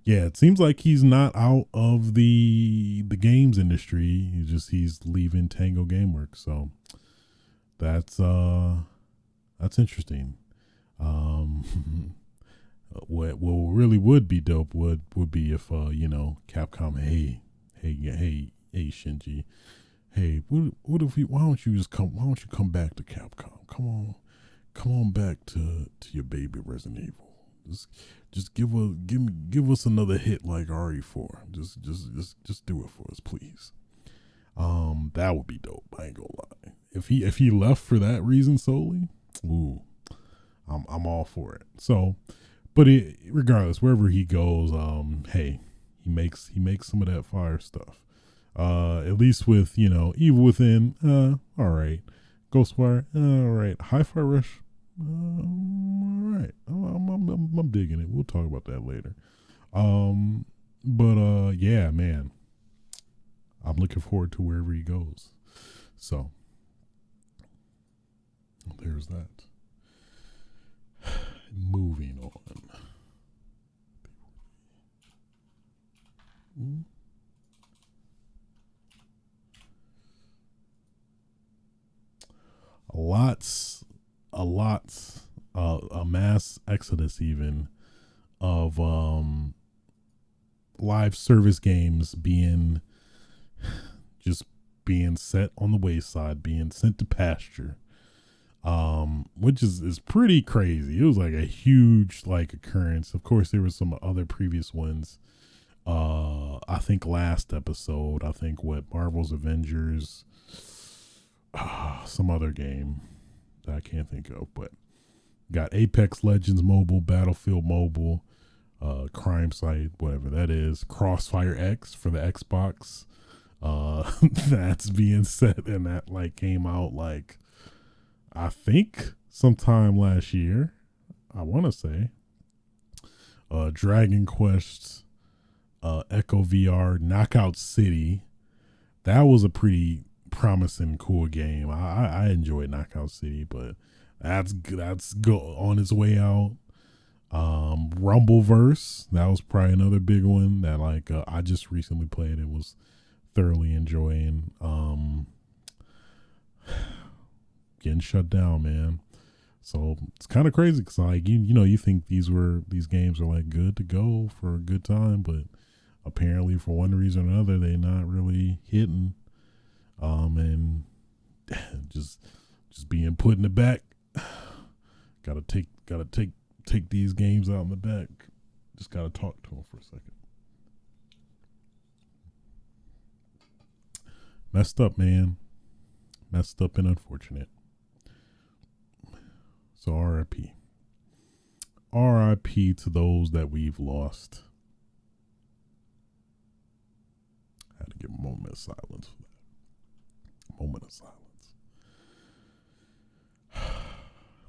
yeah, it seems like he's not out of the games industry. He's leaving Tango Gameworks. So that's interesting. What really would be dope would be if Capcom, hey Shinji, hey, what if why don't you come back to Capcom? Come on back to your baby Resident Evil. Just give us another hit like RE4. Just do it for us, please. That would be dope. I ain't gonna lie. if he left for that reason solely, ooh, I'm all for it. So, but regardless, wherever he goes, hey, he makes some of that fire stuff. At least with Evil Within, all right, Ghostwire, all right, Hi-Fi Rush, all right, I'm digging it. We'll talk about that later. But yeah, man, I'm looking forward to wherever he goes. So there's that. Moving on. A mass exodus even of live service games just being set on the wayside, being sent to pasture, which is pretty crazy. It was like a huge occurrence. Of course, there were some other previous ones. I think last episode, Marvel's Avengers, some other game that I can't think of, but got Apex Legends Mobile, Battlefield Mobile, Crime Site, whatever that is, Crossfire X for the Xbox. That's being set, and that came out I think sometime last year. I want to say Dragon Quest, Echo VR, Knockout City. That was a pretty promising, cool game. I enjoyed Knockout City, but that's on its way out. Rumbleverse, that was probably another big one that I just recently played and was thoroughly enjoying. Getting shut down, man. So it's kind of crazy because you think these games are good to go for a good time, but apparently for one reason or another they're not really hitting. And just being put in the back. Gotta take these games out in the back. Just gotta talk to them for a second. Messed up, man. Messed up and unfortunate. So RIP. RIP to those that we've lost. I had to give a moment of silence for that. Moment of silence.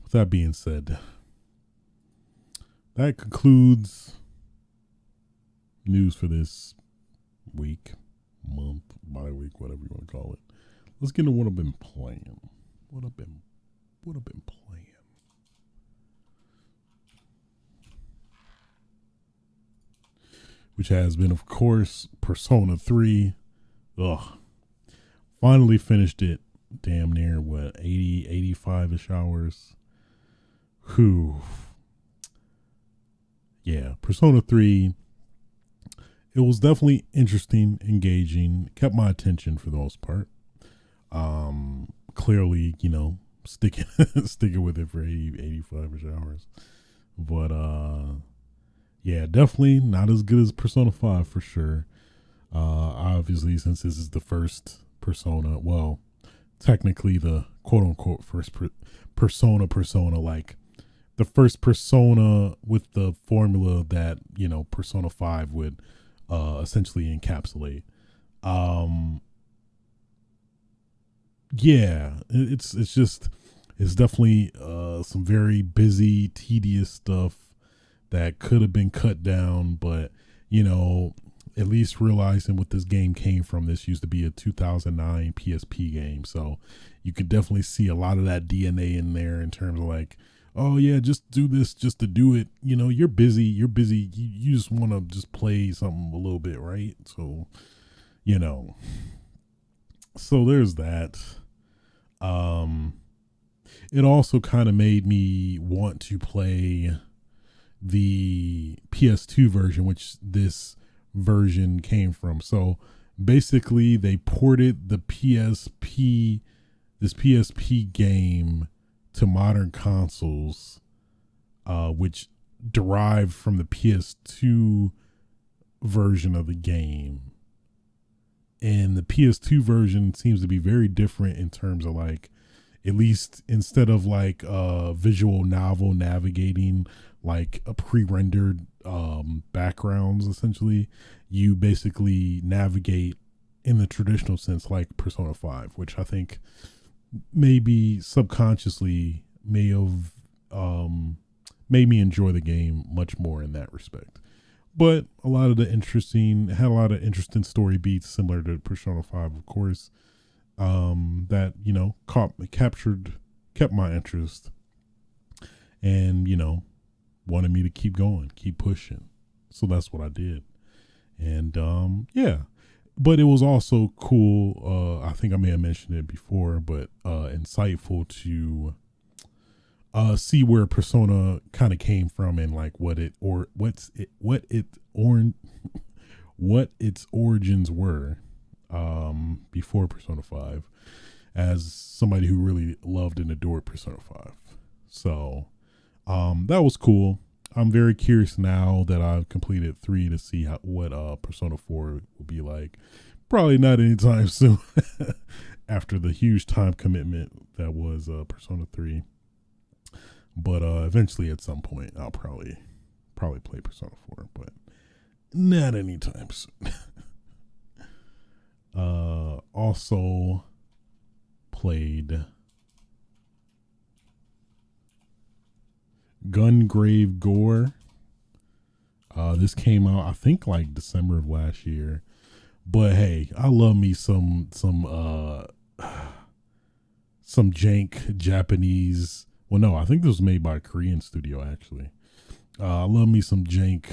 With that being said, that concludes news for this week, month, bi-week, whatever you want to call it. Let's get into what I've been playing. What I've been playing. Which has been, of course, Persona 3. Ugh. Finally finished it. Damn near, 80, 85-ish hours. Whew. Yeah, Persona 3. It was definitely interesting, engaging. Kept my attention for the most part. Clearly, sticking with it for 80, 85-ish hours. But, yeah, definitely not as good as Persona 5 for sure. Obviously, since this is the first Persona, well, technically the quote-unquote first Persona, the first Persona with the formula that, Persona 5 would essentially encapsulate. Yeah, it's definitely some very busy, tedious stuff that could have been cut down, but at least realizing what this game came from. This used to be a 2009 PSP game, so you could definitely see a lot of that DNA in there in terms of oh yeah, just do this just to do it. You're busy. You just want to just play something a little bit, right? So, so there's that. It also kind of made me want to play the PS2 version, which this version came from. So basically they ported the this PSP game to modern consoles, which derived from the PS2 version of the game. and the PS2 version seems to be very different in terms of like, at least instead of like visual novel navigating like a pre-rendered backgrounds, essentially you basically navigate in the traditional sense like Persona 5, which I think maybe subconsciously may have made me enjoy the game much more in that respect. But a lot of the had a lot of interesting story beats similar to Persona 5, of course, that, you know, kept my interest and, you know, wanted me to keep going, keep pushing. So that's what I did. And, yeah, but it was also cool. I think I may have mentioned it before, but, insightful to, see where Persona kind of came from and like what its origins were before Persona 5, as somebody who really loved and adored Persona 5. So that was cool. I'm very curious now that I've completed 3 to see what Persona 4 will be like. Probably not anytime soon after the huge time commitment that was Persona 3. But eventually at some point I'll probably play Persona 4, but not anytime soon. Also played Gungrave Gore. This came out I think like December of last year. But hey, I love me some jank Japanese. Well, no, I think this was made by a Korean studio actually. I love me some jank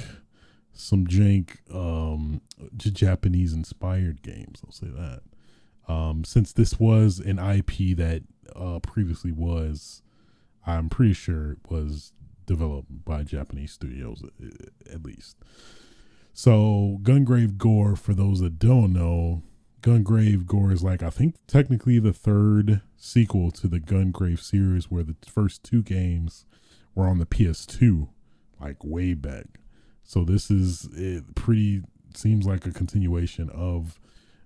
Japanese inspired games. I'll say that. Since this was an IP that previously was, I'm pretty sure it was developed by Japanese studios at least. So Gungrave Gore, for those that don't know, Gungrave Gore is like, I think technically the third sequel to the Gungrave series, where the first 2 games were on the PS2, like way back. So this is it. Pretty seems like a continuation of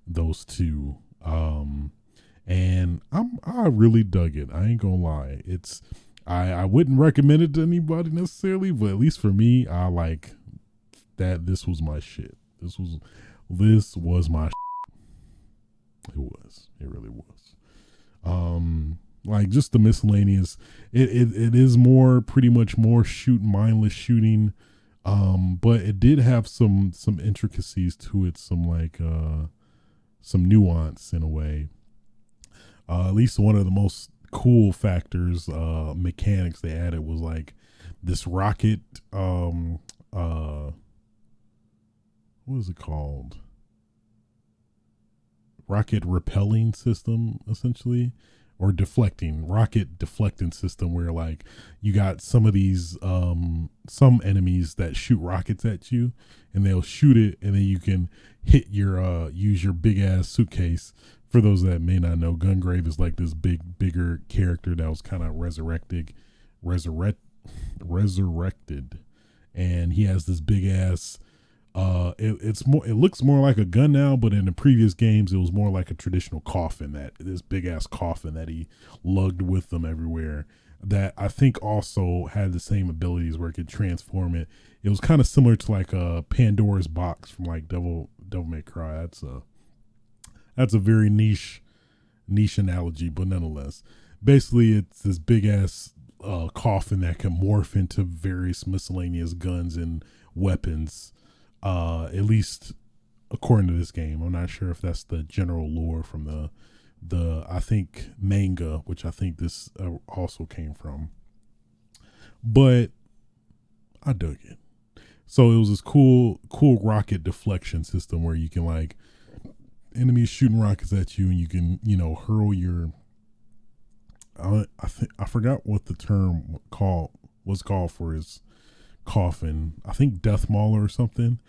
those 2, and I really dug it. I ain't gonna lie. I wouldn't recommend it to anybody necessarily, but at least for me, I like that. This was my shit. This was my shit. It really was. Like just the miscellaneous, it is pretty much more mindless shooting. But it did have some intricacies to it, some nuance in a way. At least one of the most cool factors, mechanics they added was like this rocket, what is it called? Rocket repelling system, essentially, or rocket deflecting system, where like you got some of these some enemies that shoot rockets at you, and they'll shoot it, and then you can hit your use your big ass suitcase. For those that may not know, Gungrave is like this bigger character that was kind of resurrected, and he has this big ass. It looks more like a gun now, but in the previous games, it was more like a traditional coffin, this big ass coffin that he lugged with them everywhere. That I think also had the same abilities where it could transform it. It was kind of similar to like a Pandora's box from like Devil May Cry. That's a very niche analogy, but nonetheless, basically it's this big ass coffin that can morph into various miscellaneous guns and weapons. At least according to this game. I'm not sure if that's the general lore from the I think manga, which I think this also came from. But I dug it. So it was this cool rocket deflection system where you can like enemies shooting rockets at you, and you can, hurl your I forgot what the term was called for his coffin. I think Death Mauler or something.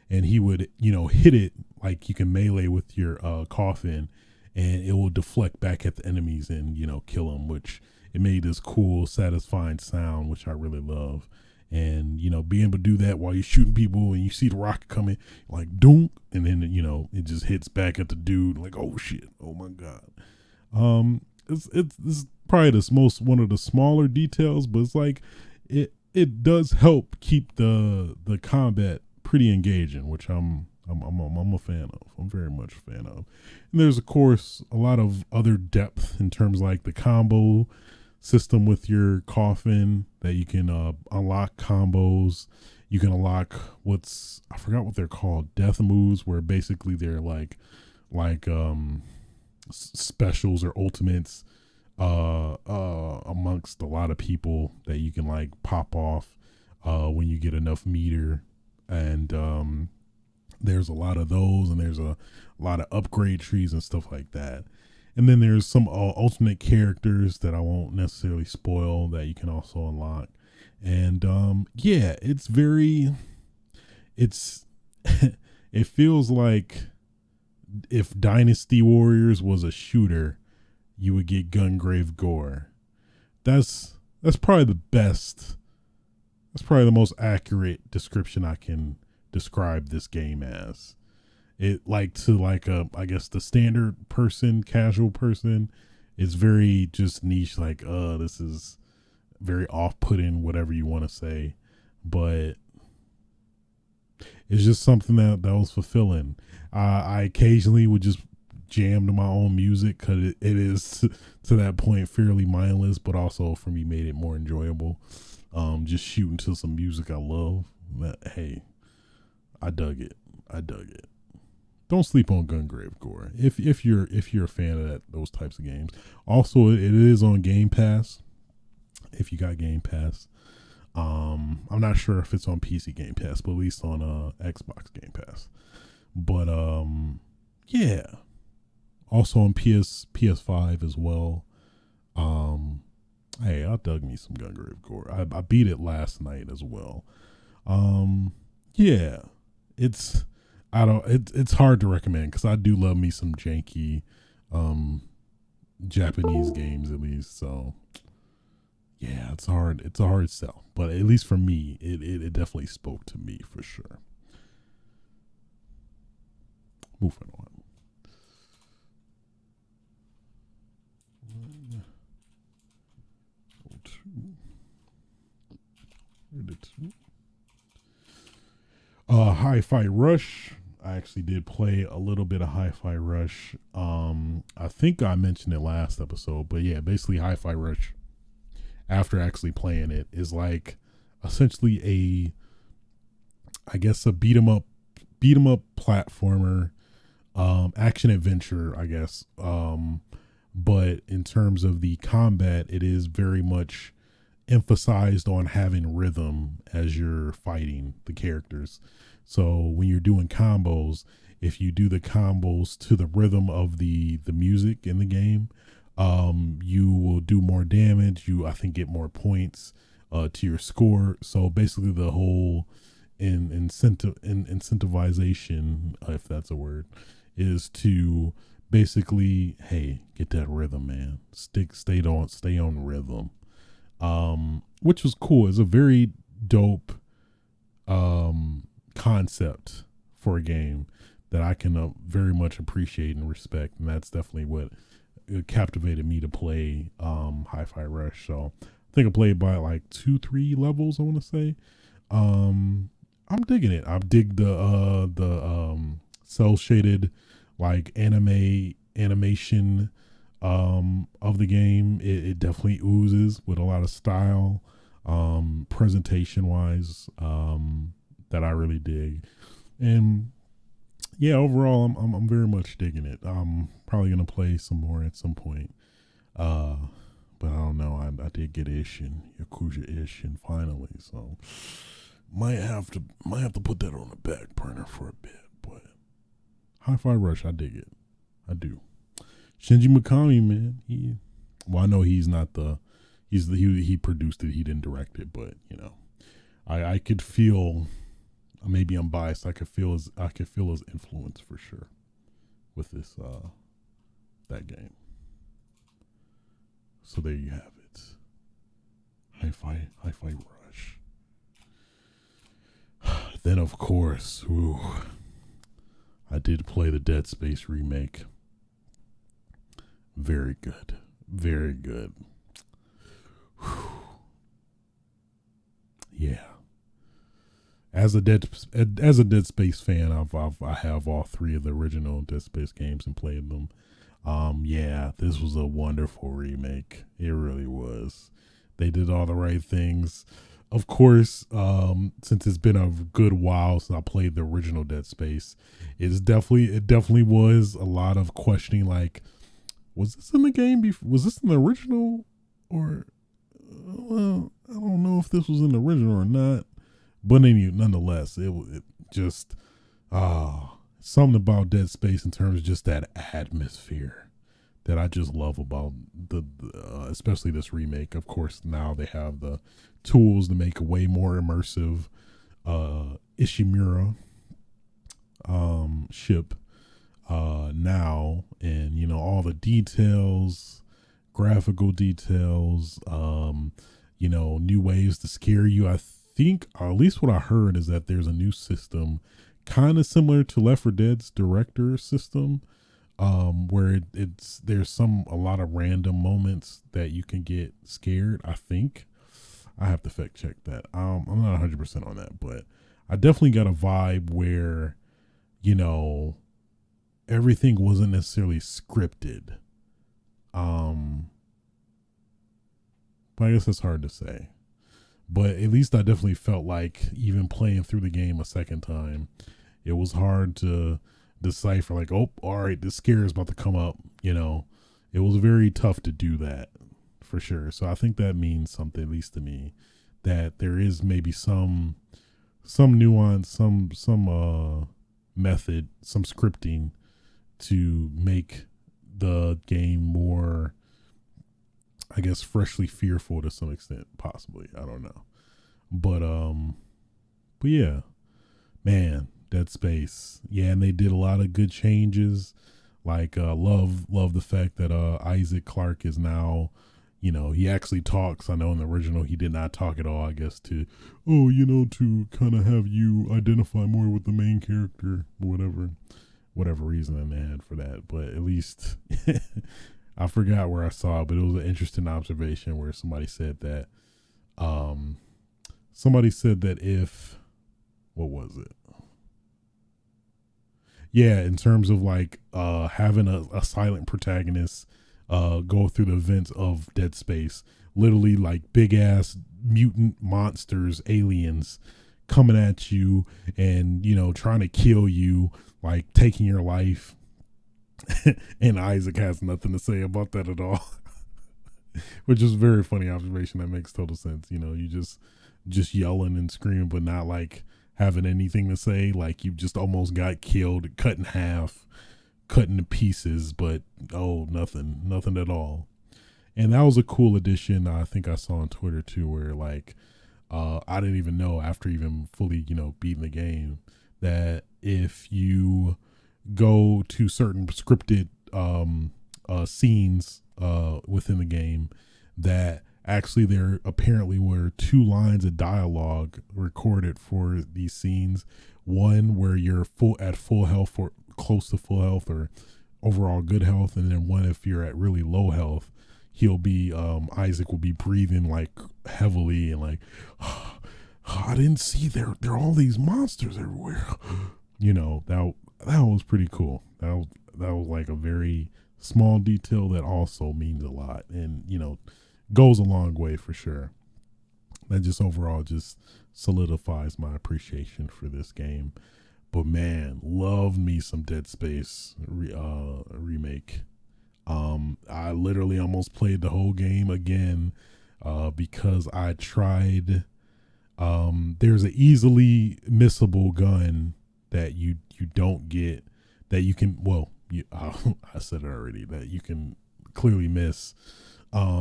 And he would, hit it like you can melee with your coffin, and it will deflect back at the enemies and, kill them, which it made this cool, satisfying sound, which I really love. and being able to do that while you're shooting people and you see the rocket coming, like doom, and then it just hits back at the dude, like, oh shit, oh my god. It's probably one of the smaller details, but it's like it does help keep the combat pretty engaging, which I'm a fan of. I'm very much a fan of. And there's of course a lot of other depth in terms of like the combo system with your coffin, that you can unlock combos. You can unlock I forgot what they're called, death moves, where basically they're like specials or ultimates amongst a lot of people that you can like pop off when you get enough meter. And there's a lot of those, and there's a lot of upgrade trees and stuff like that. And then there's some alternate characters that I won't necessarily spoil that you can also unlock. And yeah, it's it feels like if Dynasty Warriors was a shooter, you would get Gungrave Gore. That's probably the best. That's probably the most accurate description I can describe this game as. It I guess the standard person, casual person, is very just niche, like this is very off-putting, whatever you want to say, but it's just something that was fulfilling. I occasionally would just jam to my own music, because it is to that point fairly mindless, but also for me made it more enjoyable. Just shooting to some music I love. But hey, I dug it. Don't sleep on Gungrave Gore if you're a fan of those types of games. Also, it is on Game Pass. If you got Game Pass, I'm not sure if it's on PC Game Pass, but at least on Xbox Game Pass. But yeah, also on PS5 as well. Hey, I dug me some Gungrave Gore. I beat it last night as well. Yeah, it's hard to recommend, because I do love me some janky Japanese games, at least. So yeah, it's a hard sell, but at least for me, it definitely spoke to me for sure. Moving on. Hi-Fi Rush. I actually did play a little bit of Hi-Fi Rush. I think I mentioned it last episode, but yeah, basically Hi-Fi Rush, after actually playing it, is like essentially I guess a beat 'em up platformer, action adventure, I guess. But in terms of the combat, it is very much emphasized on having rhythm as you're fighting the characters. So when you're doing combos, if you do the combos to the rhythm of the music in the game, you will do more damage. You, I think, get more points to your score. So basically, the whole incentivization, if that's a word, is to basically, hey, get that rhythm, man. Stay on rhythm. Which was cool. It's a very dope concept for a game that I can very much appreciate and respect, and that's definitely what captivated me to play Hi-Fi Rush. So I think I played by like 2-3 levels, I want to say. I'm digging it. I dig the cell shaded like animation of the game. It definitely oozes with a lot of style, presentation wise, that I really dig. And yeah, overall, I'm very much digging it. I'm probably gonna play some more at some point. But I don't know. I did get Ishin, Yakuza Ishin finally, so might have to put that on the back burner for a bit. But Hi-Fi Rush, I dig it. I do. Shinji Mikami, man. I know he's not he produced it. He didn't direct it, but I could feel. Maybe I'm biased. I could feel his influence for sure with this that game. So there you have it. Hi-Fi Rush. Then of course, I did play the Dead Space remake. Very good. Very good. Yeah. As a Dead Space fan, I have all three of the original Dead Space games and played them. Yeah, this was a wonderful remake. It really was. They did all the right things. Of course, since it's been a good while since I played the original Dead Space, it definitely was a lot of questioning. Like, was this in the game? Was this in the original? Or, well, I don't know if this was in the original or not. But nonetheless, it just something about Dead Space in terms of just that atmosphere that I just love about the especially this remake. Of course, now they have the tools to make a way more immersive Ishimura ship now, and all the details, graphical details, new ways to scare you. I think, or at least what I heard, is that there's a new system kind of similar to Left 4 Dead's director system, where there's a lot of random moments that you can get scared. I think I have to fact check that. I'm not 100% on that, but I definitely got a vibe where everything wasn't necessarily scripted. But I guess that's hard to say. But at least I definitely felt like, even playing through the game a second time, it was hard to decipher, like, oh, all right, this scare is about to come up. It was very tough to do that, for sure. So I think that means something, at least to me, that there is maybe some nuance, some method, some scripting to make the game more, I guess, freshly fearful to some extent, possibly. I don't know. But yeah, man, Dead Space. Yeah, and they did a lot of good changes. Like, love the fact that Isaac Clarke is now, he actually talks. I know in the original he did not talk at all, I guess, to kind of have you identify more with the main character, or whatever reason they had for that. But at least I forgot where I saw it, but it was an interesting observation where somebody said that if, what was it? Yeah, in terms of like having a silent protagonist go through the events of Dead Space, literally like big ass mutant monsters, aliens coming at you and trying to kill you, like taking your life. And Isaac has nothing to say about that at all. Which is a very funny observation that makes total sense. You just yelling and screaming, but not like having anything to say. Like, you just almost got killed, cut in half, cut into pieces, but nothing at all. And that was a cool addition. I think I saw on Twitter too, where like I didn't even know, after even fully beating the game, that if you go to certain scripted scenes within the game, that actually there apparently were 2 lines of dialogue recorded for these scenes. One where you're at full health, or close to full health, or overall good health, and then one if you're at really low health. He'll be Isaac will be breathing like heavily and like, oh, I didn't see there are all these monsters everywhere. That was pretty cool. That was like a very small detail that also means a lot, and goes a long way for sure. That just overall just solidifies my appreciation for this game. But man, love me some Dead Space remake. I literally almost played the whole game again because I tried. There's an easily missable gun that you don't get, that you can, I said it already, that you can clearly miss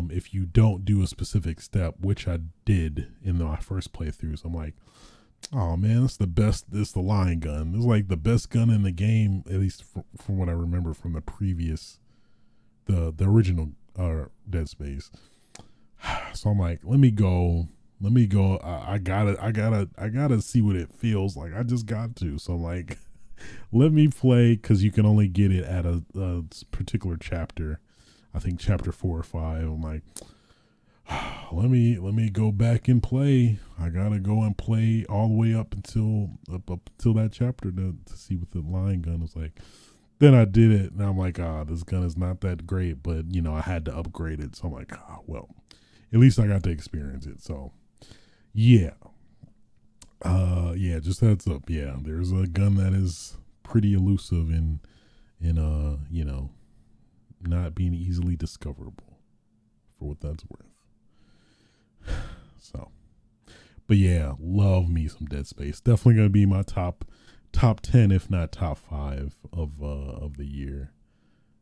if you don't do a specific step, which I did in my first playthrough. So I'm like, oh man, that's the best. This is the line gun. This is like the best gun in the game, at least from what I remember from the previous, the original Dead Space. So I'm like, let me go let me go. I gotta see what it feels like. I just got to. So like, let me play because you can only get it at a particular chapter. I think chapter 4 or 5. I'm like, let me go back and play. I gotta go and play all the way up until that chapter to see what the line gun was like. Then I did it, and I'm like, this gun is not that great, but I had to upgrade it. So I'm like, well, at least I got to experience it. So yeah, yeah, just heads up. Yeah, there's a gun that is pretty elusive in not being easily discoverable, for what that's worth. So, but yeah, love me some Dead Space. Definitely gonna be my top 10, if not top 5 of the year,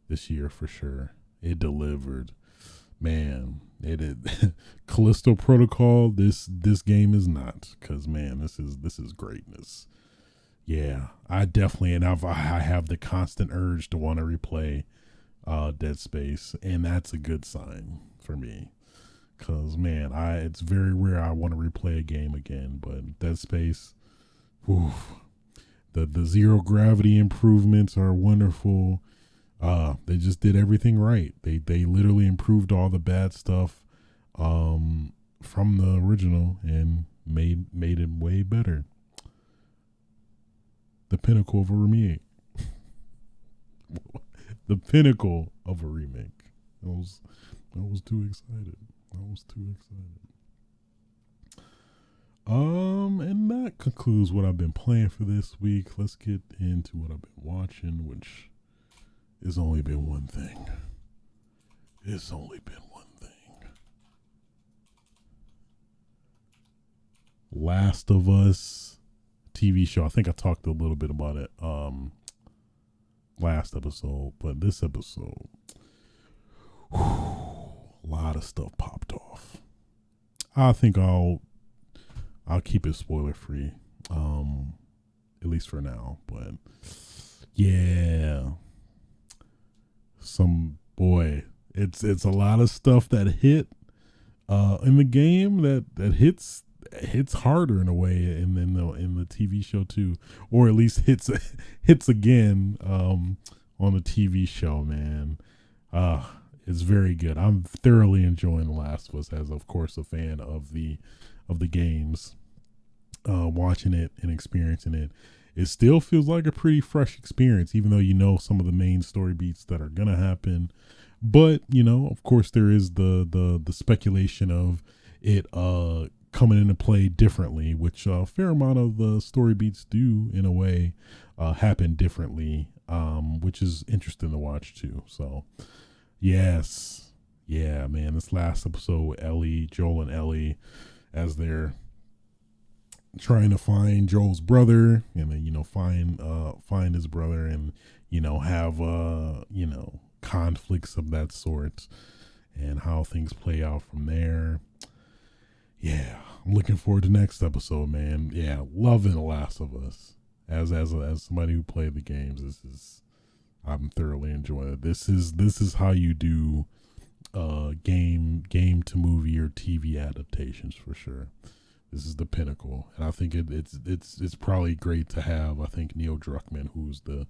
this year for sure. It delivered, man. Callisto Protocol. This game is not, because man, this is greatness. Yeah, I definitely, and I have the constant urge to want to replay Dead Space, and that's a good sign for me. Cause man, it's very rare I want to replay a game again, but Dead Space, whew, the zero gravity improvements are wonderful. They just did everything right. They literally improved all the bad stuff from the original and made it way better. The pinnacle of a remake. The pinnacle of a remake. I was too excited. And that concludes what I've been playing for this week. Let's get into what I've been watching, which has only been one thing. It's only been one thing. Last of Us TV show. I think I talked a little bit about it last episode, but this episode, a lot of stuff popped off. I think I'll keep it spoiler free, at least for now. But yeah, it's a lot of stuff that hit in the game that hits harder in a way in the TV show too, or at least hits again on the TV show. Man, it's very good. I'm thoroughly enjoying The Last of Us, as of course a fan of the games. Watching it and experiencing it, it still feels like a pretty fresh experience, even though some of the main story beats that are gonna happen. But of course, there is the speculation of it coming into play differently, which a fair amount of the story beats do in a way happen differently, which is interesting to watch too. So yes, yeah, man, this last episode, Joel and Ellie, as they're trying to find Joel's brother, and then find his brother, and have conflicts of that sort, and how things play out from there. Yeah, I'm looking forward to next episode, man. Yeah, loving The Last of Us. As somebody who played the games, I'm thoroughly enjoying it. This is how you do game to movie or TV adaptations for sure. This is the pinnacle, and I think it's probably great to have. I think Neil Druckmann, who's the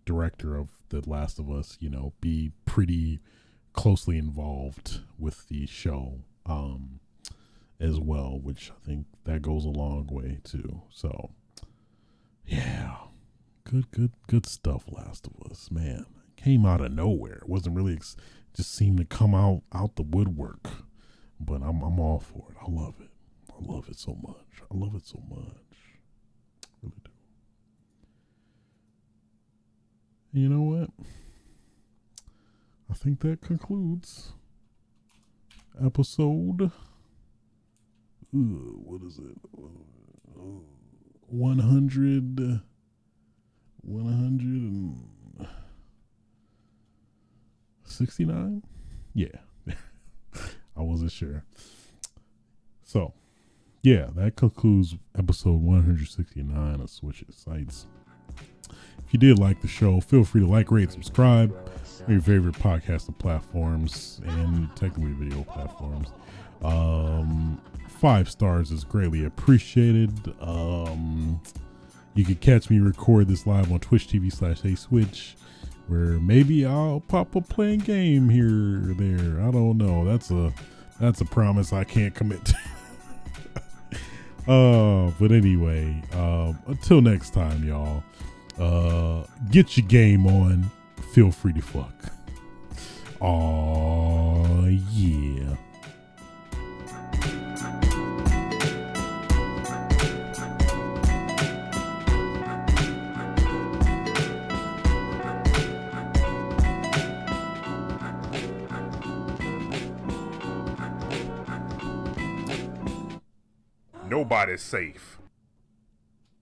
director of The Last of Us, be pretty closely involved with the show as well, which I think that goes a long way too. So yeah, good stuff. Last of Us, man, came out of nowhere. It wasn't really just seemed to come out the woodwork, but I'm all for it. I love it. I love it so much. Really do. And you know what? I think that concludes episode. What is it? 169? Yeah. I wasn't sure. So, yeah, that concludes episode 169 of Switch It Sites. If you did like the show, feel free to like, rate, subscribe. your favorite podcasting platforms and technically video platforms. 5 stars is greatly appreciated. You can catch me record this live on Twitch TV/aswitch, where maybe I'll pop a playing game here or there. I don't know. That's a promise I can't commit to. But anyway, until next time, y'all, get your game on. Feel free to fuck. Aw, yeah. Nobody's safe.